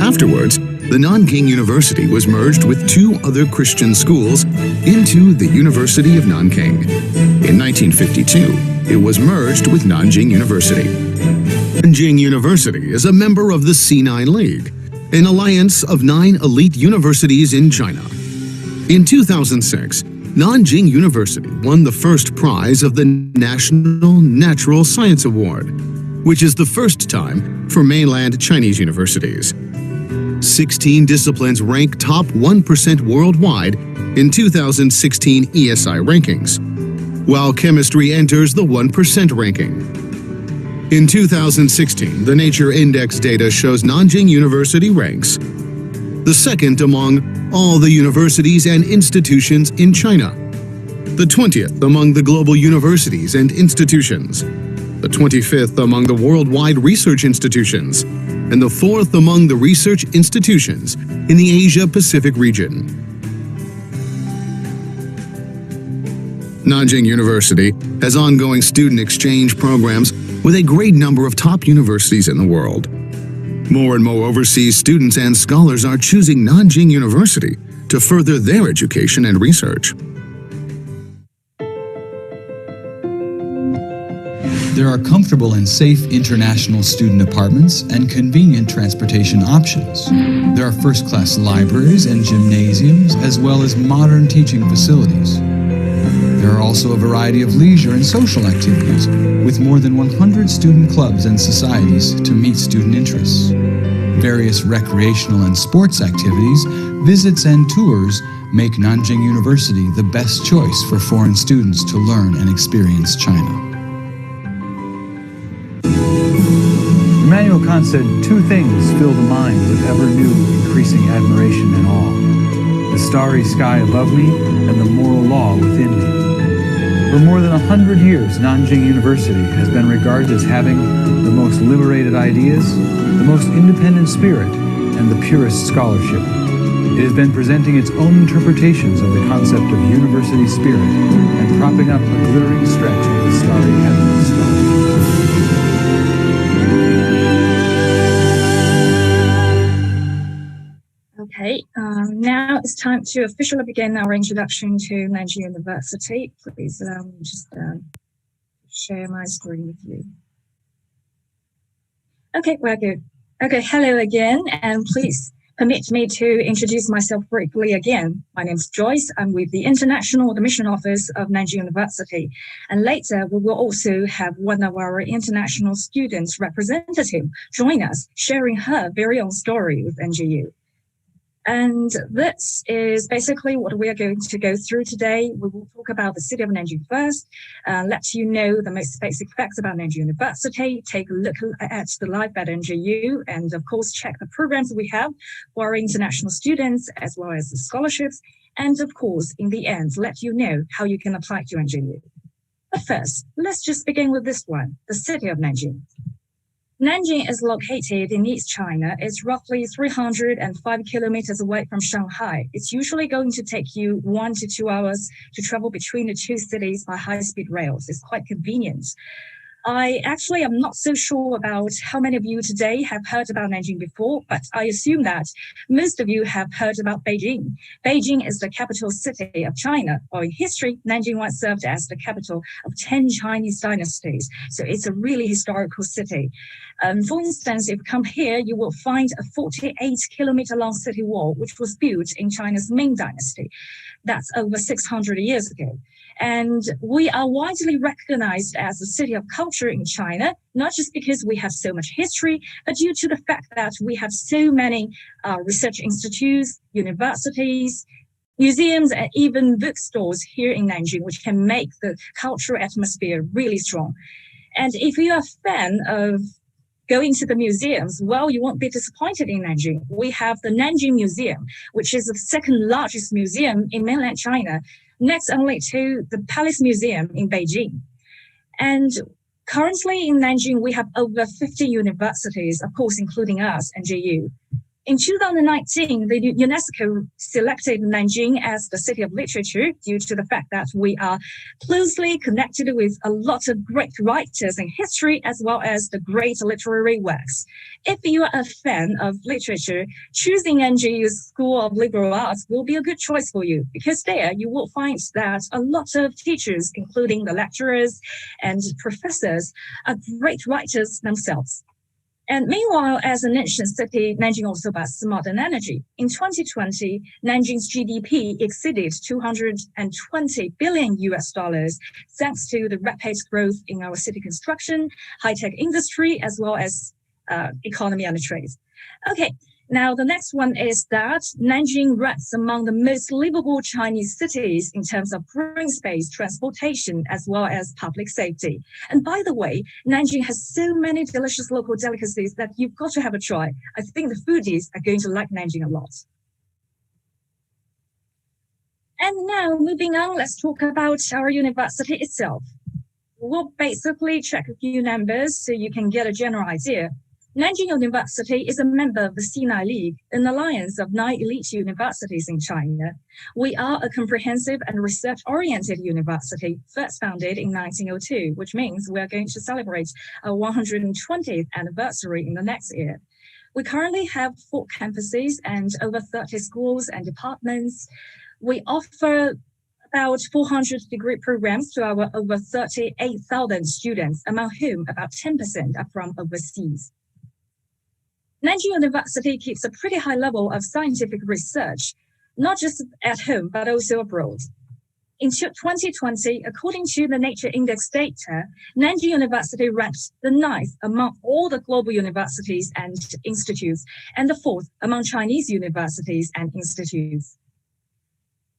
Speaker 18: Afterwards, the Nanking University was merged with two other Christian schools into the University of Nanking. In 1952, it was merged with Nanjing University. Nanjing University is a member of the C9 League, an alliance of 9 elite universities in China. In 2006, Nanjing University won the first prize of the National Natural Science Award, which is the first time for mainland Chinese universities. 16 disciplines rank top 1% worldwide in 2016 ESI rankings, while chemistry enters the 1% ranking. In 2016, the Nature Index data shows Nanjing University ranks the second among all the universities and institutions in China, the 20th among the global universities and institutions, the 25th among the worldwide research institutions, and the 4th among the research institutions in the Asia-Pacific region. Nanjing University has ongoing student exchange programs with a great number of top universities in the world. More and more overseas students and scholars are choosing Nanjing University to further their education and research.
Speaker 19: There are comfortable and safe international student apartments and convenient transportation options. There are first-class libraries and gymnasiums, as well as modern teaching facilities. There are also a variety of leisure and social activities, with more than 100 student clubs and societies to meet student interests. Various recreational and sports activities, visits and tours make Nanjing University the best choice for foreign students to learn and experience China.
Speaker 17: Immanuel Kant said, "Two things fill the mind with ever-new, increasing admiration and awe: the starry sky above me and the moral law within me." For more than 100 years, Nanjing University has been regarded as having the most liberated ideas, the most independent spirit, and the purest scholarship. It has been presenting its own interpretations of the concept of university spirit and propping up a glittering stretch of the starry heavenly star.
Speaker 16: Okay, now it's time to officially begin our introduction to Nanjing University. Please allow me just share my screen with you. Okay, we're good. Okay, hello again, and please permit me to introduce myself briefly again. My name is Joyce. I'm with the International Admission Office of Nanjing University. And later, we will also have one of our international students representative join us, sharing her very own story with NGU. And this is basically what we are going to go through today. We will talk about the city of Nanjing first, let you know the most basic facts about Nanjing University, take a look at the life at NGU, and of course, check the programs we have for our international students, as well as the scholarships. And of course, in the end, let you know how you can apply to NGU. But first, let's just begin with this one, the city of Nanjing. Nanjing is located in East China. It's roughly 305 kilometers away from Shanghai. It's usually going to take you 1 to 2 hours to travel between the two cities by high-speed rails. It's quite convenient. I actually am not so sure about how many of you today have heard about Nanjing before, but I assume that most of you have heard about Beijing. Beijing is the capital city of China. Well, in history, Nanjing once served as the capital of 10 Chinese dynasties. So it's a really historical city. For instance, if you come here, you will find a 48-kilometer long city wall, which was built in China's Ming dynasty. That's over 600 years ago. And we are widely recognized as a city of culture in China, not just because we have so much history, but due to the fact that we have so many research institutes, universities, museums, and even bookstores here in Nanjing, which can make the cultural atmosphere really strong. And if you are a fan of going to the museums, well, you won't be disappointed in Nanjing. We have the Nanjing Museum, which is the second largest museum in mainland China, next only to the Palace Museum in Beijing. And Currently in Nanjing, we have over 50 universities, of course, including us, NJU. In 2019, the UNESCO selected Nanjing as the city of literature due to the fact that we are closely connected with a lot of great writers in history as well as the great literary works. If you are a fan of literature, choosing NJU's School of Liberal Arts will be a good choice for you, because there you will find that a lot of teachers, including the lecturers and professors, are great writers themselves. And meanwhile, as an ancient city, Nanjing also boasts modern energy. In 2020, Nanjing's GDP exceeded 220 billion US dollars, thanks to the rapid growth in our city construction, high-tech industry, as well as economy and trade. Okay, now the next one is that Nanjing ranks among the most livable Chinese cities in terms of green space, transportation, as well as public safety. And by the way, Nanjing has so many delicious local delicacies that you've got to have a try. I think the foodies are going to like Nanjing a lot. And now, moving on, let's talk about our university itself. We'll basically check a few numbers so you can get a general idea. Nanjing University is a member of the Sinai League, an alliance of 9 elite universities in China. We are a comprehensive and research-oriented university, first founded in 1902, which means we are going to celebrate our 120th anniversary in the next year. We currently have 4 campuses and over 30 schools and departments. We offer about 400 degree programs to our over 38,000 students, among whom about 10% are from overseas. Nanjing University keeps a pretty high level of scientific research, not just at home, but also abroad. In 2020, according to the Nature Index data, Nanjing University ranked the 9th among all the global universities and institutes, and the 4th among Chinese universities and institutes.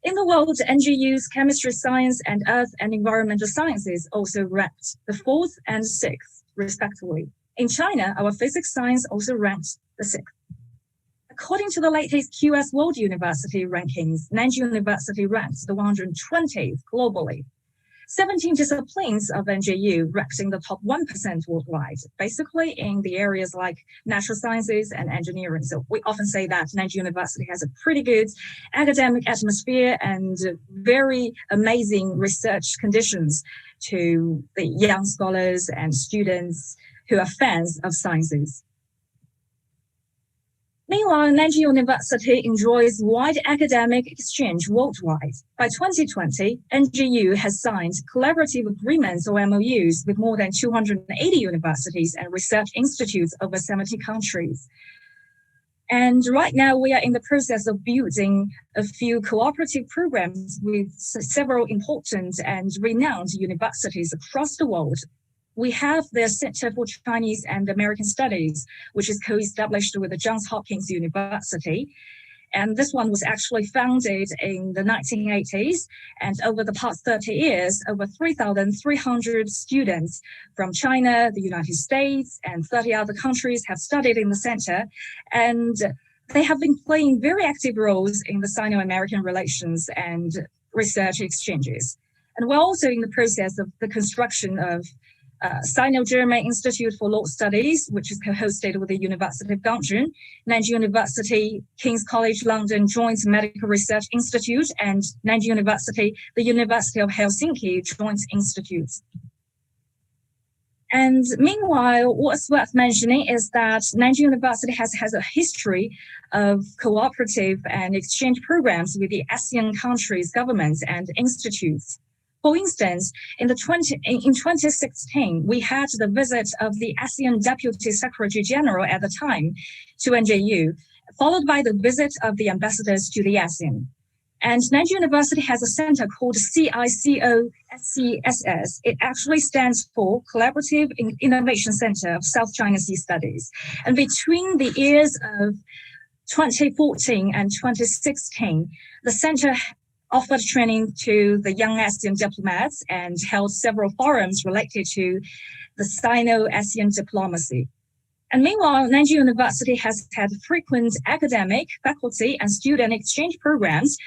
Speaker 16: In the world, NJU's chemistry science and earth and environmental sciences also ranked the 4th and 6th, respectively. In China, our physics science also ranked the 6th. According to the latest QS World University rankings, Nanjing University ranks the 120th globally. 17 disciplines of NJU ranked in the top 1% worldwide, basically in the areas like natural sciences and engineering. So we often say that Nanjing University has a pretty good academic atmosphere and very amazing research conditions to the young scholars and students who are fans of sciences. Meanwhile, Nanjing University enjoys wide academic exchange worldwide. By 2020, NJU has signed collaborative agreements or MOUs with more than 280 universities and research institutes over 70 countries. And right now, we are in the process of building a few cooperative programs with several important and renowned universities across the world. We have the Center for Chinese and American Studies, which is co-established with the Johns Hopkins University. And this one was actually founded in the 1980s. And over the past 30 years, over 3,300 students from China, the United States, and 30 other countries have studied in the center. And they have been playing very active roles in the Sino-American relations and research exchanges. And we're also in the process of the construction of Sino-German Institute for Law Studies, which is co-hosted with the University of Gangchun, Nanjing University, King's College London Joint Medical Research Institute, and Nanjing University, the University of Helsinki Joint Institutes. And meanwhile, what's worth mentioning is that Nanjing University has a history of cooperative and exchange programs with the ASEAN countries' governments and institutes. For instance, in 2016, we had the visit of the ASEAN Deputy Secretary General at the time to NJU, followed by the visit of the ambassadors to the ASEAN. And Nanjing University has a center called CICO-SCSS. It actually stands for Collaborative Innovation Center of South China Sea Studies. And between the years of 2014 and 2016, the center offered training to the young ASEAN diplomats and held several forums related to the Sino-ASEAN diplomacy. And meanwhile, Nanjing University has had frequent academic, faculty, and student exchange programs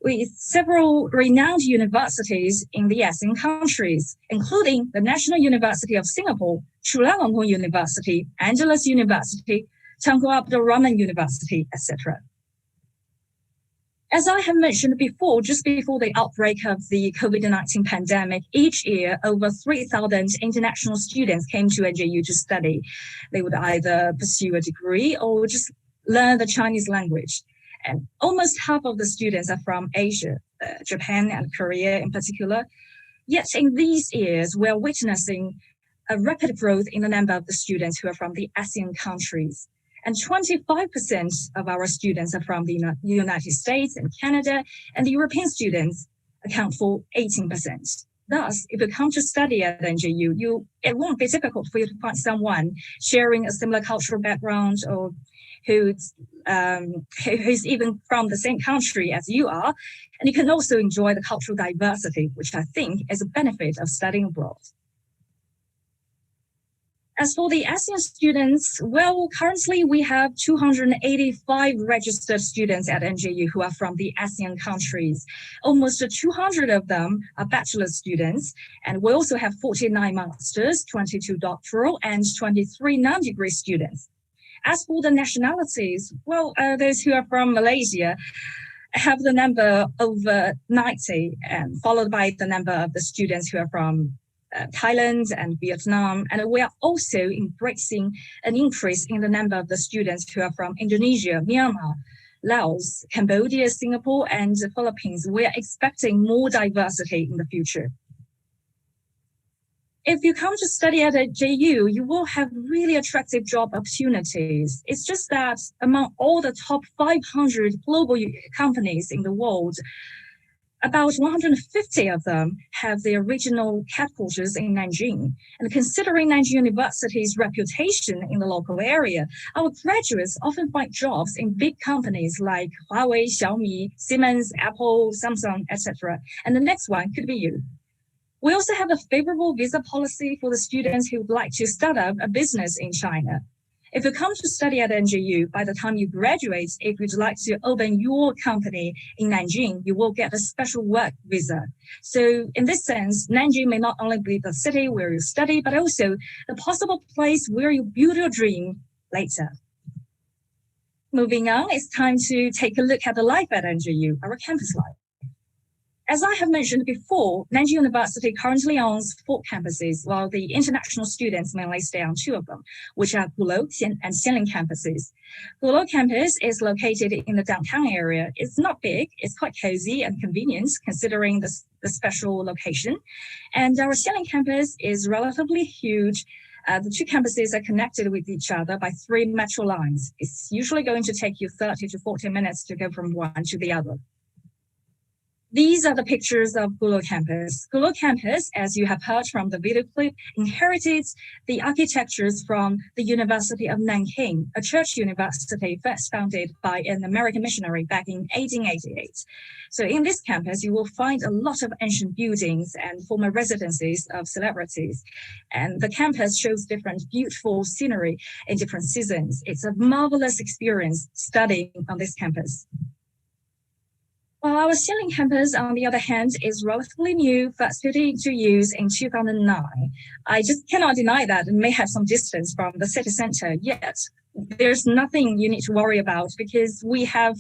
Speaker 16: with several renowned universities in the ASEAN countries, including the National University of Singapore, Chulalongkorn University, Angeles University, Tunku Abdul Rahman University, etc. As I have mentioned before, just before the outbreak of the COVID-19 pandemic, each year over 3,000 international students came to NJU to study. They would either pursue a degree or just learn the Chinese language. And almost half of the students are from Asia, Japan and Korea in particular. Yet in these years, we're witnessing a rapid growth in the number of the students who are from the ASEAN countries. And 25% of our students are from the United States and Canada, and the European students account for 18%. Thus, if you come to study at NJU, it won't be difficult for you to find someone sharing a similar cultural background or who's even from the same country as you are. And you can also enjoy the cultural diversity, which I think is a benefit of studying abroad. As for the ASEAN students, well, currently we have 285 registered students at NJU who are from the ASEAN countries. Almost 200 of them are bachelor students, and we also have 49 masters, 22 doctoral, and 23 non-degree students. As for the nationalities, well, those who are from Malaysia have the number over 90, and followed by the number of the students who are from Thailand and Vietnam, and we are also embracing an increase in the number of the students who are from Indonesia, Myanmar, Laos, Cambodia, Singapore, and the Philippines. We are expecting more diversity in the future. If you come to study at JU, you will have really attractive job opportunities. It's just that among all the top 500 global companies in the world, about 150 of them have their regional headquarters in Nanjing. And considering Nanjing University's reputation in the local area, our graduates often find jobs in big companies like Huawei, Xiaomi, Siemens, Apple, Samsung, etc. And the next one could be you. We also have a favorable visa policy for the students who would like to start up a business in China. If you come to study at NJU, by the time you graduate, if you'd like to open your company in Nanjing, you will get a special work visa. So in this sense, Nanjing may not only be the city where you study, but also the possible place where you build your dream later. Moving on, it's time to take a look at the life at NJU, our campus life. As I have mentioned before, Nanjing University currently owns 4 campuses, while the international students mainly stay on 2 of them, which are Gulou and Xianling campuses. Gulou campus is located in the downtown area. It's not big, it's quite cozy and convenient considering the special location. And our Xianling campus is relatively huge. The 2 campuses are connected with each other by 3 metro lines. It's usually going to take you 30 to 40 minutes to go from one to the other. These are the pictures of Gulou campus. Gulou campus, as you have heard from the video clip, inherited the architectures from the University of Nanking, a church university first founded by an American missionary back in 1888. So in this campus, you will find a lot of ancient buildings and former residences of celebrities. And the campus shows different beautiful scenery in different seasons. It's a marvelous experience studying on this campus. While our Xianling campus, on the other hand, is relatively new, first put into use in 2009. I just cannot deny that it may have some distance from the city center, yet there's nothing you need to worry about because we have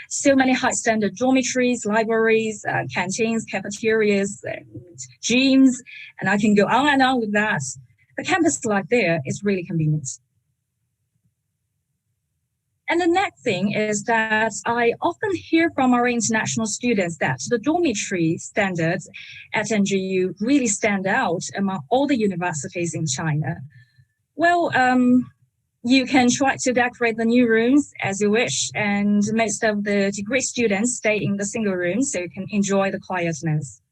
Speaker 16: so many high-standard dormitories, libraries, canteens, cafeterias, and gyms, and I can go on and on with that. The campus life there is really convenient. And the next thing is that I often hear from our international students that the dormitory standards at NJU really stand out among all the universities in China. Well, you can try to decorate the new rooms as you wish, and most of the degree students stay in the single room so you can enjoy the quietness.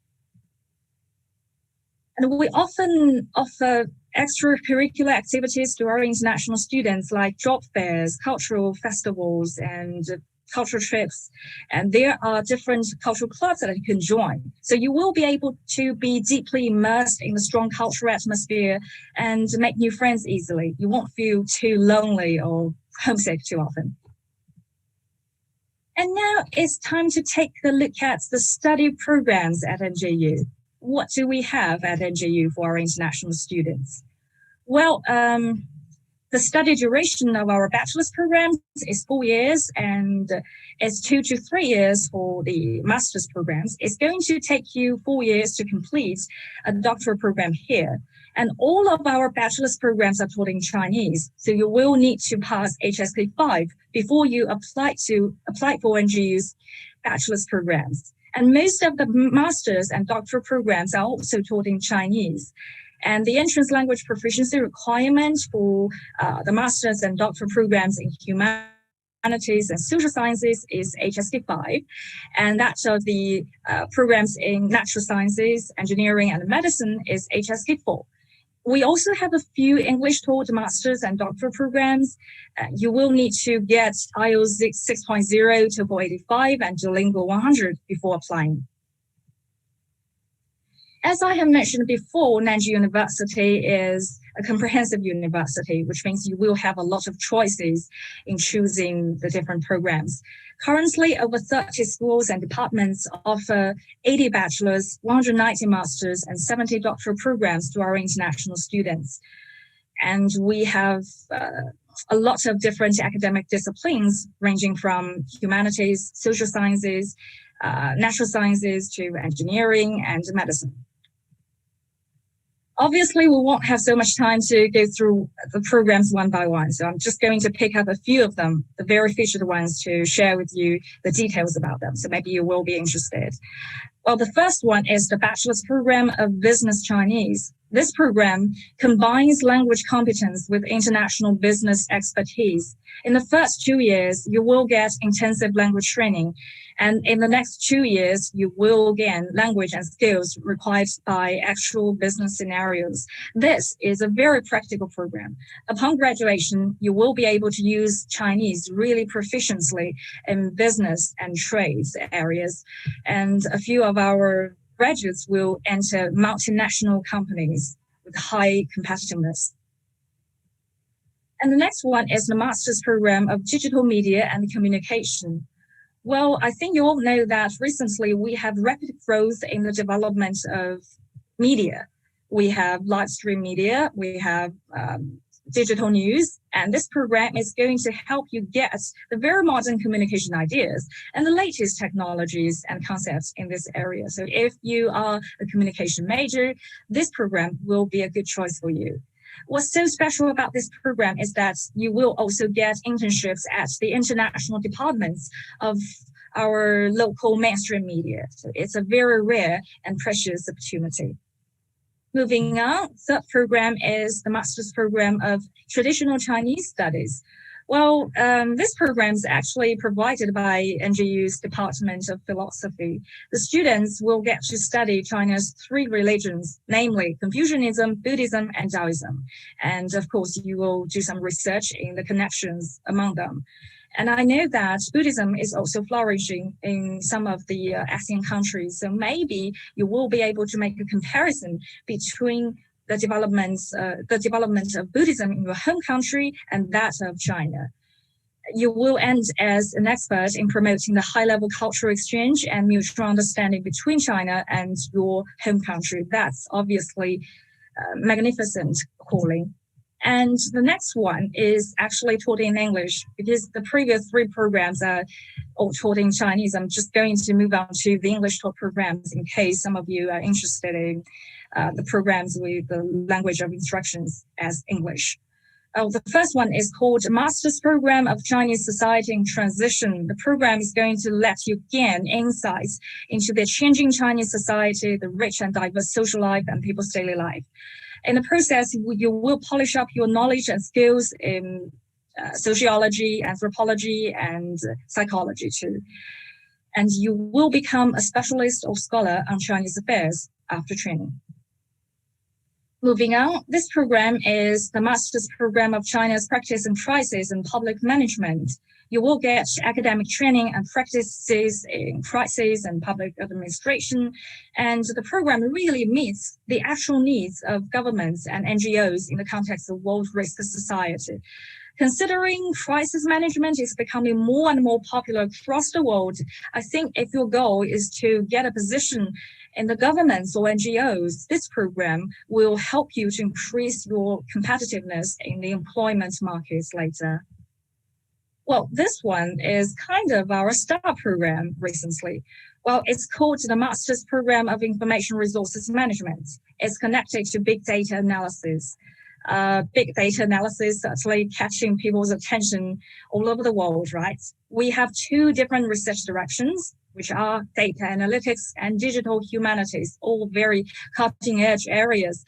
Speaker 16: And we often offer extracurricular activities to our international students like job fairs, cultural festivals, and cultural trips. And there are different cultural clubs that you can join. So you will be able to be deeply immersed in the strong cultural atmosphere and make new friends easily. You won't feel too lonely or homesick too often. And now it's time to take a look at the study programs at NJU. What do we have at NJU for our international students? Well, the study duration of our bachelor's programs is 4 years, and it's 2 to 3 years for the master's programs. It's going to take you 4 years to complete a doctoral program here. And all of our bachelor's programs are taught in Chinese, so you will need to pass HSK 5 before you apply for NJU's bachelor's programs. And most of the master's and doctoral programs are also taught in Chinese. And the entrance language proficiency requirement for the master's and doctoral programs in humanities and social sciences is HSK 5, and that of the programs in natural sciences, engineering, and medicine is HSK 4. We also have a few English-taught master's and doctoral programs. You will need to get IELTS 6.0 to 485 and Duolingo 100 before applying. As I have mentioned before, Nanjing University is a comprehensive university, which means you will have a lot of choices in choosing the different programs. Currently, over 30 schools and departments offer 80 bachelor's, 190 master's, and 70 doctoral programs to our international students. And we have a lot of different academic disciplines, ranging from humanities, social sciences, natural sciences, to engineering and medicine. Obviously, we won't have so much time to go through the programs one by one, so I'm just going to pick up a few of them, the very featured ones, to share with you the details about them, so maybe you will be interested. Well, the first one is the Bachelor's Program of Business Chinese. This program combines language competence with international business expertise. In the first 2 years, you will get intensive language training, and in the next 2 years, you will gain language and skills required by actual business scenarios. This is a very practical program. Upon graduation, you will be able to use Chinese really proficiently in business and trades areas, and a few of our graduates will enter multinational companies with high competitiveness. And the next one is the Master's Program of Digital Media and Communication. Well, I think you all know that recently we have rapid growth in the development of media. We have live stream media, we have digital news, and this program is going to help you get the very modern communication ideas and the latest technologies and concepts in this area. So if you are a communication major, this program will be a good choice for you. What's so special about this program is that you will also get internships at the international departments of our local mainstream media. So it's a very rare and precious opportunity. Moving on, third program is the Master's Program of Traditional Chinese Studies. Well, this program is actually provided by NJU's Department of Philosophy. The students will get to study China's 3 religions, namely Confucianism, Buddhism, and Taoism. And of course, you will do some research in the connections among them. And I know that Buddhism is also flourishing in some of the ASEAN countries. So maybe you will be able to make a comparison between the development of Buddhism in your home country and that of China. You will end as an expert in promoting the high-level cultural exchange and mutual understanding between China and your home country. That's obviously magnificent calling. And the next one is actually taught in English, because the previous 3 programs are all taught in Chinese. I'm just going to move on to the English taught programs in case some of you are interested in the programs with the language of instructions as English. The first one is called Master's Program of Chinese Society in Transition. The program is going to let you gain insights into the changing Chinese society, the rich and diverse social life, and people's daily life. In the process, you will polish up your knowledge and skills in sociology, anthropology, and psychology too. And you will become a specialist or scholar on Chinese affairs after training. Moving on, this program is the Master's Program of China's Practice in Crisis and Public Management. You will get academic training and practices in crisis and public administration. And the program really meets the actual needs of governments and NGOs in the context of world risk society. Considering crisis management is becoming more and more popular across the world, I think if your goal is to get a position in the governments or NGOs, this program will help you to increase your competitiveness in the employment markets later. Well, this one is kind of our star program recently. Well, it's called the Master's Program of Information Resources Management. It's connected to big data analysis. Big data analysis certainly catching people's attention all over the world, right? We have two different research directions, which are data analytics and digital humanities, all very cutting edge areas.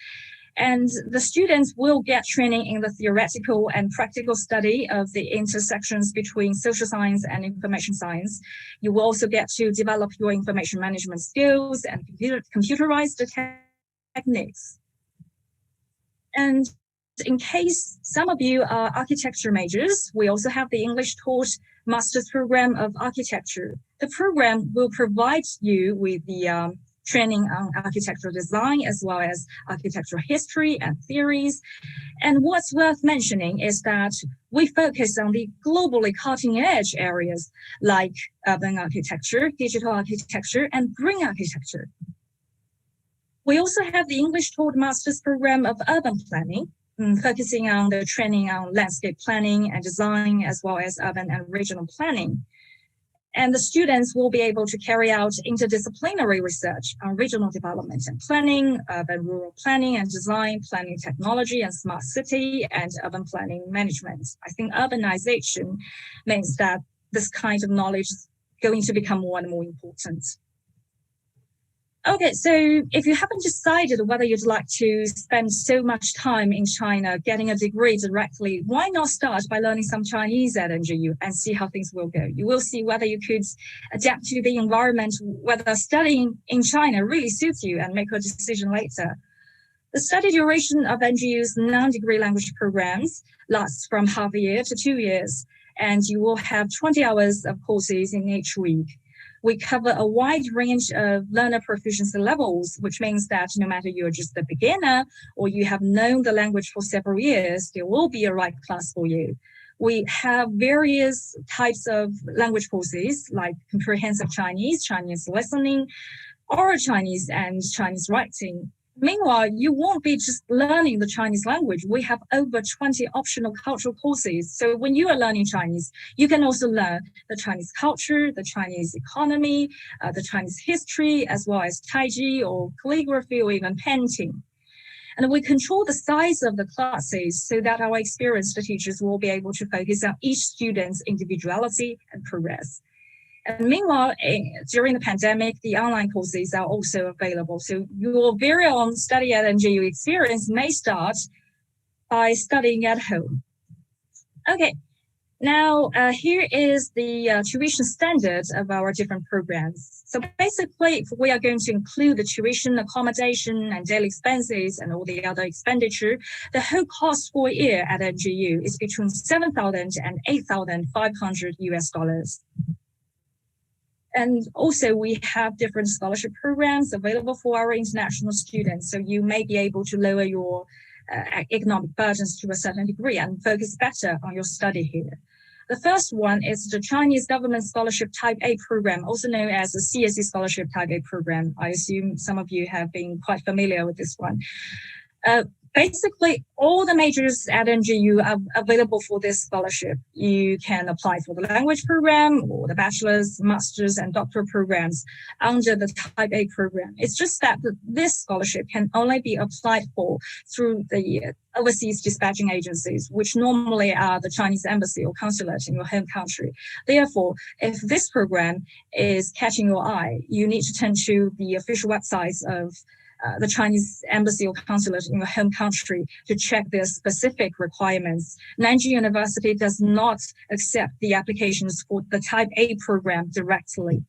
Speaker 16: And the students will get training in the theoretical and practical study of the intersections between social science and information science. You will also get to develop your information management skills and computerize the techniques. And in case some of you are architecture majors, we also have the English taught Master's Program of Architecture. The program will provide you with the training on architectural design as well as architectural history and theories. And what's worth mentioning is that we focus on the globally cutting edge areas like urban architecture, digital architecture, and green architecture. We also have the English taught Master's Program of Urban Planning, focusing on the training on landscape planning and design, as well as urban and regional planning. And the students will be able to carry out interdisciplinary research on regional development and planning, urban rural planning and design, planning technology and smart city, and urban planning management. I think urbanization means that this kind of knowledge is going to become more and more important. Okay, so if you haven't decided whether you'd like to spend so much time in China getting a degree directly, why not start by learning some Chinese at NGU and see how things will go? You will see whether you could adapt to the environment, whether studying in China really suits you, and make a decision later. The study duration of NGU's non-degree language programs lasts from half a year to 2 years, and you will have 20 hours of courses in each week. We cover a wide range of learner proficiency levels, which means that no matter you're just a beginner or you have known the language for several years, there will be a right class for you. We have various types of language courses like comprehensive Chinese, Chinese listening, oral Chinese, and Chinese writing. Meanwhile, you won't be just learning the Chinese language. We have over 20 optional cultural courses. So when you are learning Chinese, you can also learn the Chinese culture, the Chinese economy, the Chinese history, as well as Taiji or calligraphy or even painting. And we control the size of the classes so that our experienced teachers will be able to focus on each student's individuality and progress. And meanwhile, during the pandemic, the online courses are also available. So your very own study at NGU experience may start by studying at home. Okay, now here is the tuition standards of our different programs. So basically, if we are going to include the tuition, accommodation, and daily expenses, and all the other expenditure, the whole cost for a year at NGU is between $7,000 and $8,500 US. And also we have different scholarship programs available for our international students. So you may be able to lower your economic burdens to a certain degree and focus better on your study here. The first one is the Chinese Government Scholarship Type A program, also known as the CSE Scholarship Type A program. I assume some of you have been quite familiar with this one. Basically, all the majors at NGU are available for this scholarship. You can apply for the language program or the bachelor's, master's, and doctoral programs under the Type A program. It's just that this scholarship can only be applied for through the overseas dispatching agencies, which normally are the Chinese embassy or consulate in your home country. Therefore, if this program is catching your eye, you need to turn to the official websites of the Chinese embassy or consulate in your home country to check their specific requirements. Nanjing University does not accept the applications for the Type A program directly.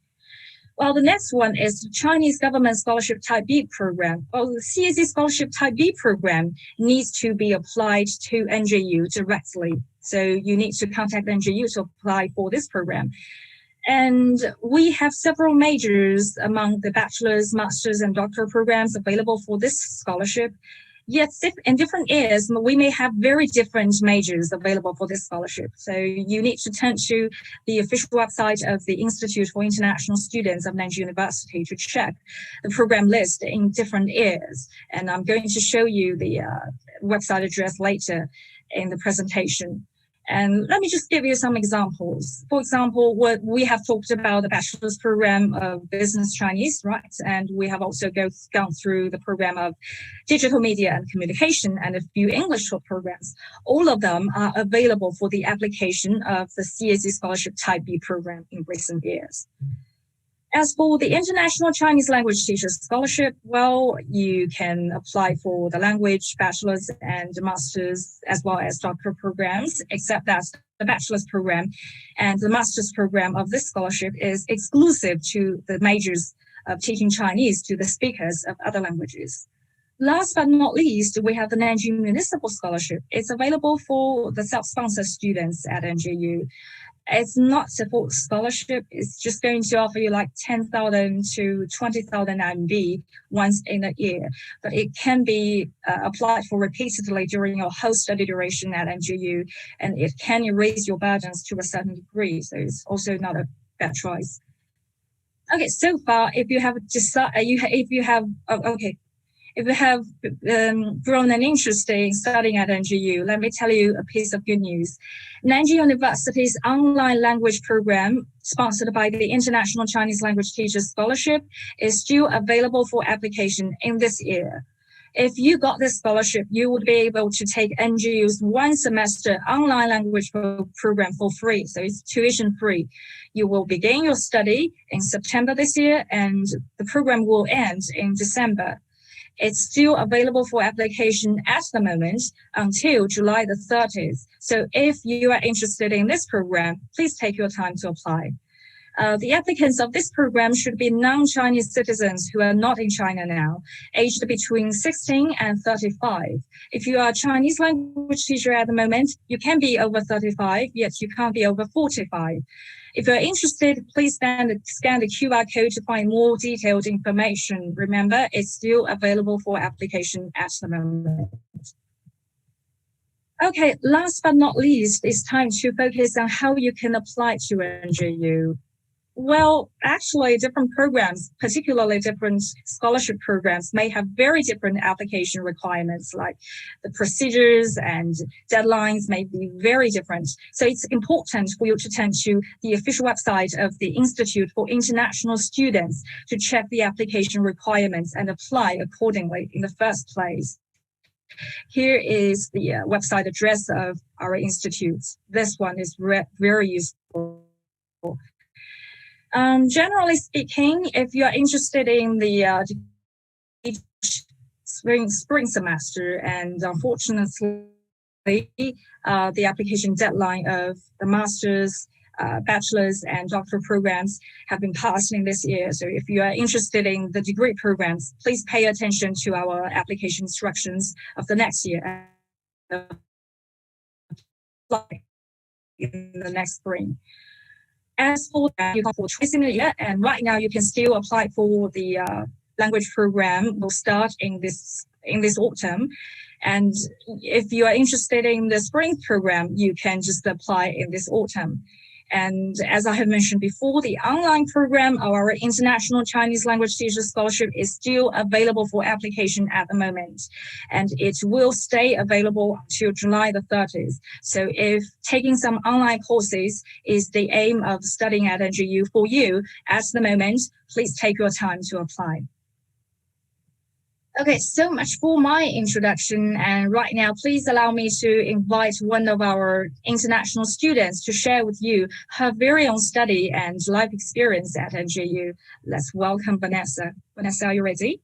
Speaker 16: Well, the next one is the Chinese Government Scholarship Type B program. Well, the CSE Scholarship Type B program needs to be applied to NGU directly. So you need to contact NGU to apply for this program. And we have several majors among the bachelor's, master's, and doctoral programs available for this scholarship. Yet in different years, we may have very different majors available for this scholarship. So you need to turn to the official website of the Institute for International Students of Nanjing University to check the program list in different years. And I'm going to show you the website address later in the presentation. And let me just give you some examples. For example, what we have talked about the bachelor's program of business Chinese, right? And we have also gone through the program of digital media and communication and a few English programs. All of them are available for the application of the CAC Scholarship Type B program in recent years. As for the International Chinese Language Teachers Scholarship, well, you can apply for the language, bachelor's and master's, as well as doctoral programs, except that the bachelor's program and the master's program of this scholarship is exclusive to the majors of teaching Chinese to the speakers of other languages. Last but not least, we have the Nanjing Municipal Scholarship. It's available for the self-sponsored students at NJU. It's not a full scholarship. It's just going to offer you like 10,000 to 20,000 RMB once in a year. But it can be applied for repeatedly during your whole study duration at NJU, and it can erase your burdens to a certain degree. So it's also not a bad choice. Okay, so far, if you have grown an interest in studying at NJU, let me tell you a piece of good news. Nanjing University's online language program, sponsored by the International Chinese Language Teachers Scholarship, is still available for application in this year. If you got this scholarship, you would be able to take NJU's one-semester online language program for free, so it's tuition free. You will begin your study in September this year, and the program will end in December. It's still available for application at the moment until July the 30th. So if you are interested in this program, please take your time to apply. The applicants of this program should be non-Chinese citizens who are not in China now, aged between 16 and 35. If you are a Chinese language teacher at the moment, you can be over 35, yet you can't be over 45. If you're interested, please scan the QR code to find more detailed information. Remember, it's still available for application at the moment. Okay, last but not least, it's time to focus on how you can apply to NJU. Well, actually, different programs, particularly different scholarship programs, may have very different application requirements, like the procedures and deadlines may be very different. So it's important for you to turn to the official website of the Institute for International Students to check the application requirements and apply accordingly in the first place. Here is the website address of our institute. This one is very useful. Generally speaking, if you are interested in the spring semester, and unfortunately, the application deadline of the master's, bachelor's, and doctoral programs have been passed in this year. So if you are interested in the degree programs, please pay attention to our application instructions of the next year in the next spring. As for that, you can for twice in a year, and right now you can still apply for the language program. Will start in this autumn, and if you are interested in the spring program, you can just apply in this autumn. And as I have mentioned before, the online program of our International Chinese Language Teachers Scholarship is still available for application at the moment. And it will stay available until July the 30th. So if taking some online courses is the aim of studying at NJU for you at the moment, please take your time to apply. Okay, so much for my introduction. And right now, please allow me to invite one of our international students to share with you her very own study and life experience at NJU. Let's welcome Vanessa. Vanessa, are you ready?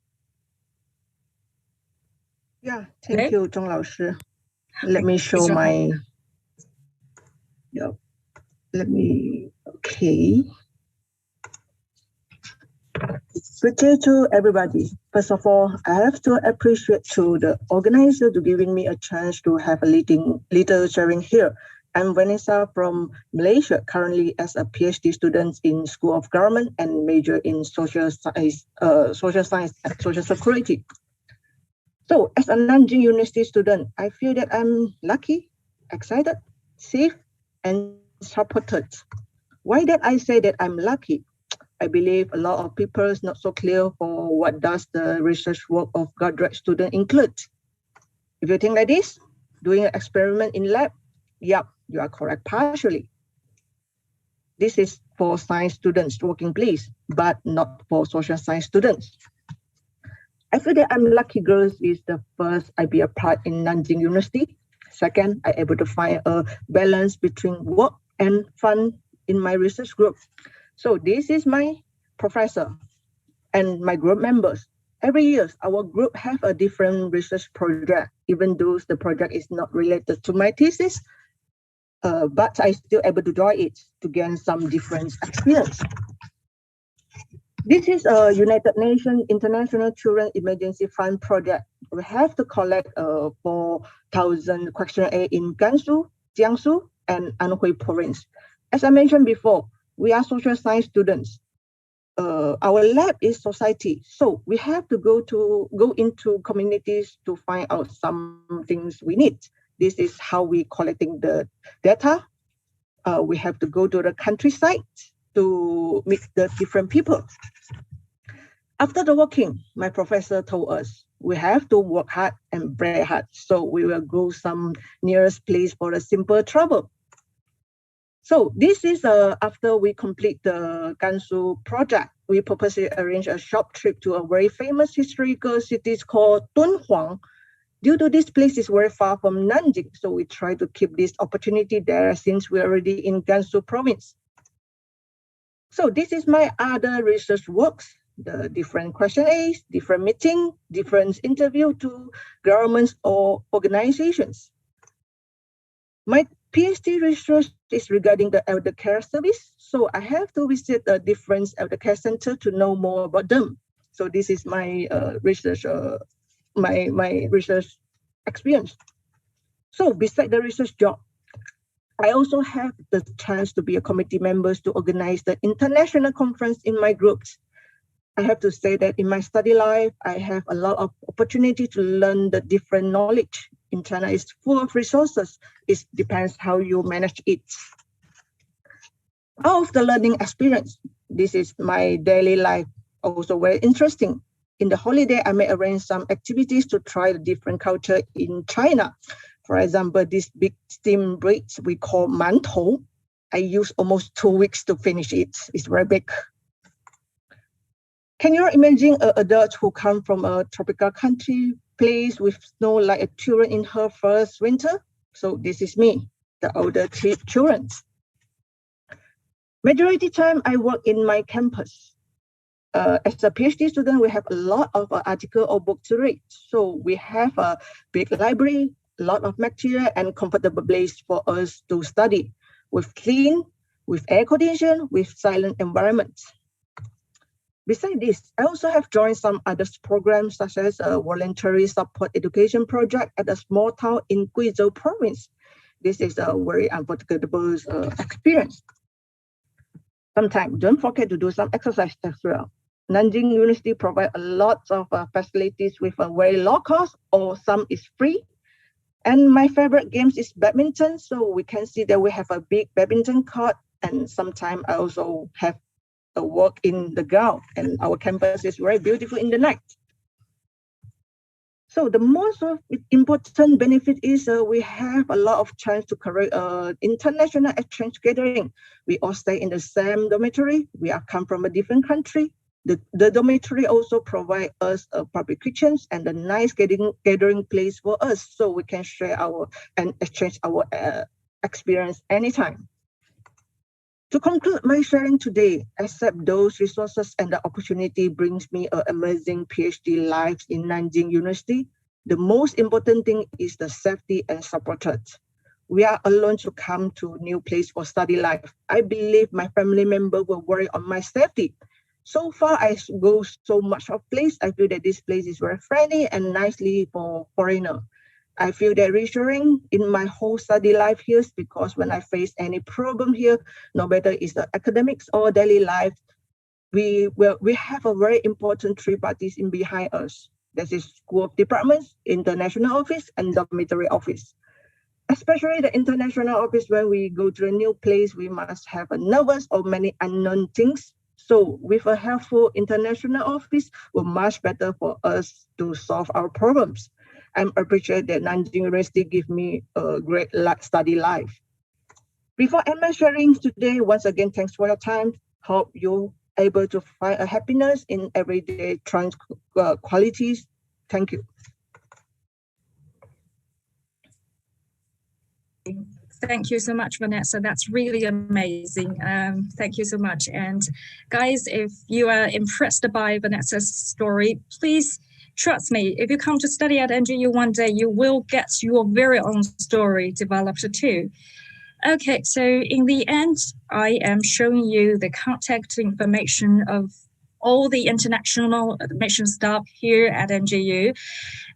Speaker 20: Yeah, thank you, Zhong Lao Shi. Let me show my, okay. Good day to everybody. First of all, I have to appreciate to the organizer to giving me a chance to have a little sharing here. I'm Vanessa from Malaysia, currently as a PhD student in School of Government and major in social science and social security. So as a Nanjing University student, I feel that I'm lucky, excited, safe, and supported. Why did I say that I'm lucky? I believe a lot of people is not so clear for what does the research work of graduate student include. If you think like this, doing an experiment in lab, yep, you are correct partially. This is for science students working place, but not for social science students. I feel that I'm lucky girls is the first I be a part in Nanjing University. Second, I able to find a balance between work and fun in my research group. So this is my professor and my group members. Every year, our group have a different research project, even though the project is not related to my thesis, but I still able to join it to gain some different experience. This is a United Nations International Children Emergency Fund project. We have to collect 4,000 questionnaire in Gansu, Jiangsu, and Anhui province. As I mentioned before, we are social science students. Our lab is society, so we have to go into communities to find out some things we need. This is how we collecting the data. We have to go to the countryside to meet the different people. After the working, my professor told us we have to work hard and play hard. So we will go some nearest place for a simple trouble. So this is after we complete the Gansu project, we purposely arrange a short trip to a very famous historical city called Dunhuang. Due to this place is very far from Nanjing, so we try to keep this opportunity there since we're already in Gansu province. So this is my other research works, the different questionnaires, different meeting, different interview to governments or organizations. My PhD research is regarding the elder care service. So I have to visit a different elder care center to know more about them. So this is my research, my research experience. So besides the research job, I also have the chance to be a committee member to organize the international conference in my groups. I have to say that in my study life, I have a lot of opportunity to learn the different knowledge. In China, it's full of resources. It depends how you manage it. Out of the learning experience, this is my daily life, also very interesting. In the holiday, I may arrange some activities to try the different culture in China. For example, this big steam bread we call mantou. I use almost 2 weeks to finish it. It's very big. Can you imagine an adult who come from a tropical country, place with snow like a children in her first winter? So this is me, the older children. Majority time I work in my campus. As a PhD student, we have a lot of article or book to read. So we have a big library, a lot of material and comfortable place for us to study with clean, with air condition, with silent environment. Besides this, I also have joined some other programs such as a voluntary support education project at a small town in Guizhou province. This is a very unforgettable experience. Sometimes don't forget to do some exercise as well. Nanjing University provides a lot of facilities with a very low cost or some is free. And my favorite games is badminton. So we can see that we have a big badminton court and sometimes I also have a walk in the ground and our campus is very beautiful in the night. So the most important benefit is we have a lot of chance to create international exchange gathering. We all stay in the same dormitory. We are come from a different country. The dormitory also provide us public kitchens and a nice gathering place for us so we can share and exchange our experience anytime. To conclude my sharing today, accept those resources and the opportunity brings me an amazing PhD life in Nanjing University. The most important thing is the safety and support. We are alone to come to new place for study life. I believe my family member will worry on my safety. So far, I go so much of place. I feel that this place is very friendly and nicely for foreigner. I feel that reassuring in my whole study life here because when I face any problem here, no matter it's the academics or daily life, we have a very important three parties in behind us. This is School of Departments, International Office, and Dormitory Office. Especially the international office, when we go to a new place, we must have a nervous or many unknown things. So with a helpful international office, will much better for us to solve our problems. I appreciate that Nanjing University give me a great study life. Before MS sharing today, once again, thanks for your time. Hope you able to find a happiness in everyday qualities. Thank you.
Speaker 16: Thank you so much, Vanessa. That's really amazing. Thank you so much. And guys, if you are impressed by Vanessa's story, please trust me, if you come to study at NGU one day, you will get your very own story developed too. Okay, so in the end, I am showing you the contact information of all the international admission staff here at NGU,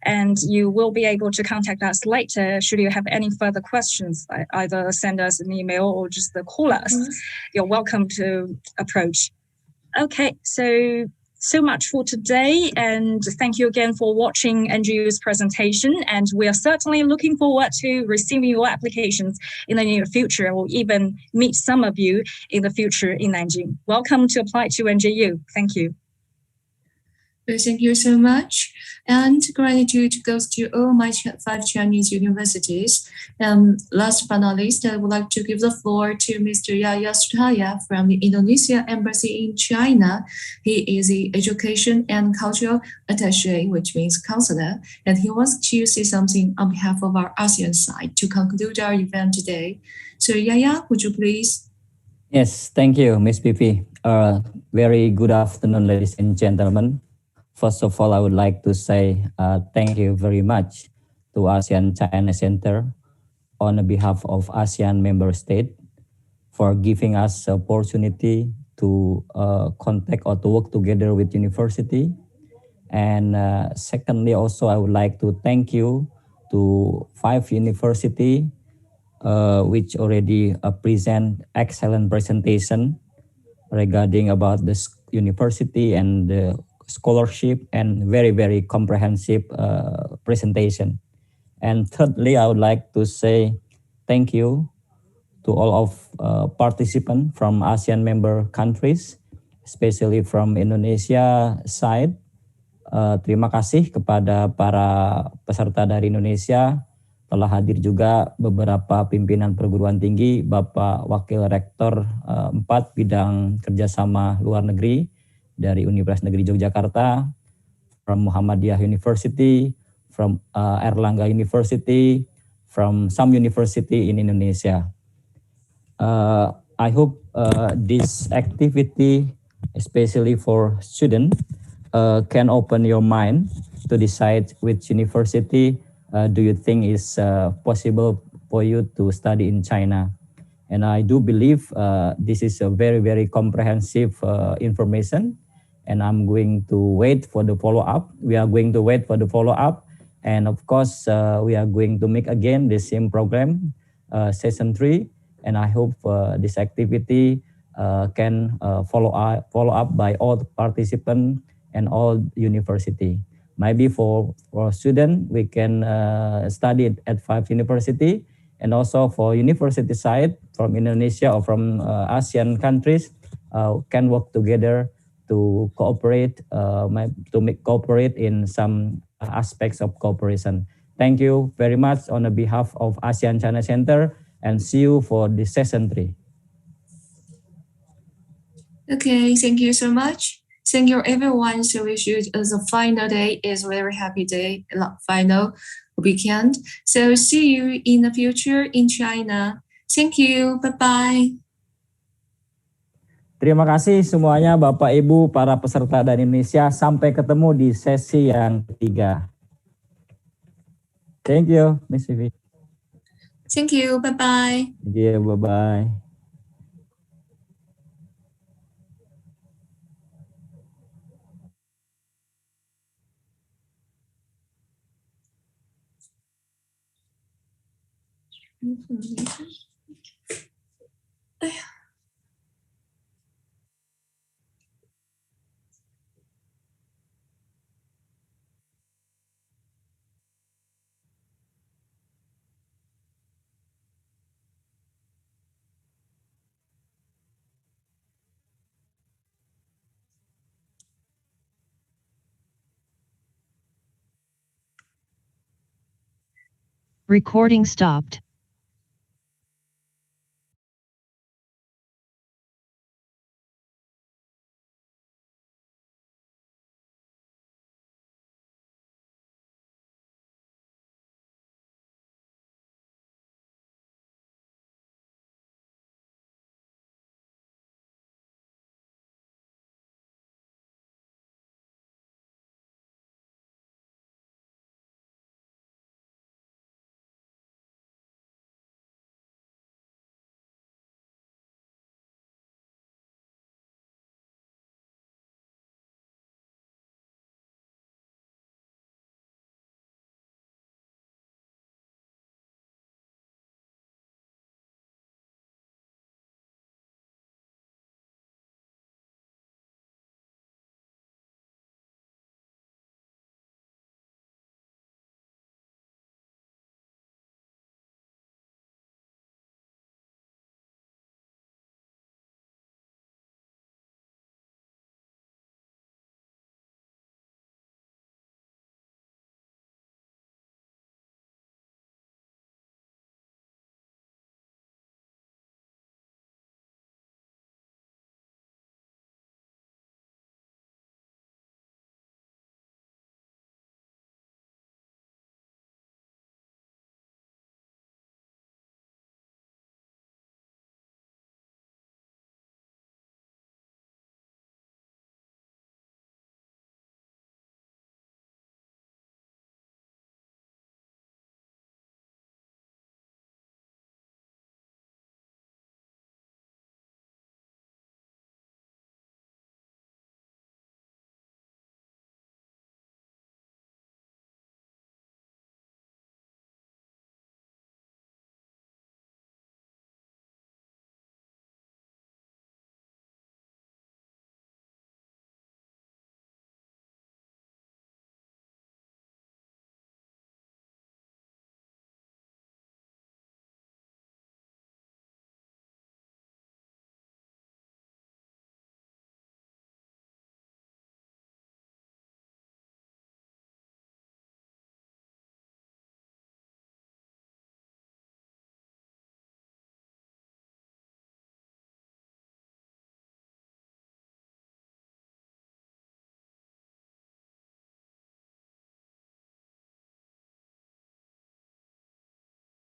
Speaker 16: and you will be able to contact us later should you have any further questions. Either send us an email or just call us. You're welcome to approach. Okay, so much for today, and thank you again for watching NGU's presentation, and we are certainly looking forward to receiving your applications in the near future, or even meet some of you in the future in Nanjing. Welcome to apply to NGU. Thank you.
Speaker 21: Thank you so much. And gratitude goes to all my 5 Chinese universities. Last but not least, I would like to give the floor to Mr. Yaya Sutaya from the Indonesia Embassy in China. He is the Education and Cultural Attaché, which means counselor, and he wants to say something on behalf of our ASEAN side to conclude our event today. So Yaya, would you please?
Speaker 22: Yes, thank you, Ms. Pipi. Very good afternoon, ladies and gentlemen. First of all, I would like to say thank you very much to ASEAN China Center on behalf of ASEAN member state for giving us the opportunity to contact or to work together with university. And secondly, also, I would like to thank you to 5 university which already present excellent presentation regarding about the university and the scholarship and very, very comprehensive presentation. And thirdly, I would like to say thank you to all of participants from ASEAN member countries, especially from Indonesia side. Terima kasih kepada para peserta dari Indonesia. Telah hadir juga beberapa pimpinan perguruan tinggi, Bapak Wakil Rektor 4 bidang kerjasama luar negeri dari Universitas Negeri Yogyakarta, from Muhammadiyah University, from Erlangga University, from some university in Indonesia. I hope this activity, especially for students, can open your mind to decide which university do you think is possible for you to study in China. And I do believe this is a very, very comprehensive information. And I'm going to wait for the follow-up. We are going to wait for the follow-up. And of course, we are going to make again the same program, session 3. And I hope this activity can follow up by all the participants and all university. Maybe for students, we can study at 5 university. And also for university side from Indonesia or from ASEAN countries can work together to cooperate, cooperate in some aspects of cooperation. Thank you very much on the behalf of ASEAN China Center, and see you for the session 3.
Speaker 21: Okay, thank you so much. Thank you everyone. So we should, the final day is a very happy day, final weekend. So see you in the future in China. Thank you. Bye-bye.
Speaker 22: Terima kasih semuanya Bapak Ibu para peserta dari Indonesia. Sampai ketemu di sesi yang ketiga. Thank you, Miss Vivi.
Speaker 21: Thank you. Bye-bye.
Speaker 22: Thank you. Bye-bye.
Speaker 1: Recording stopped.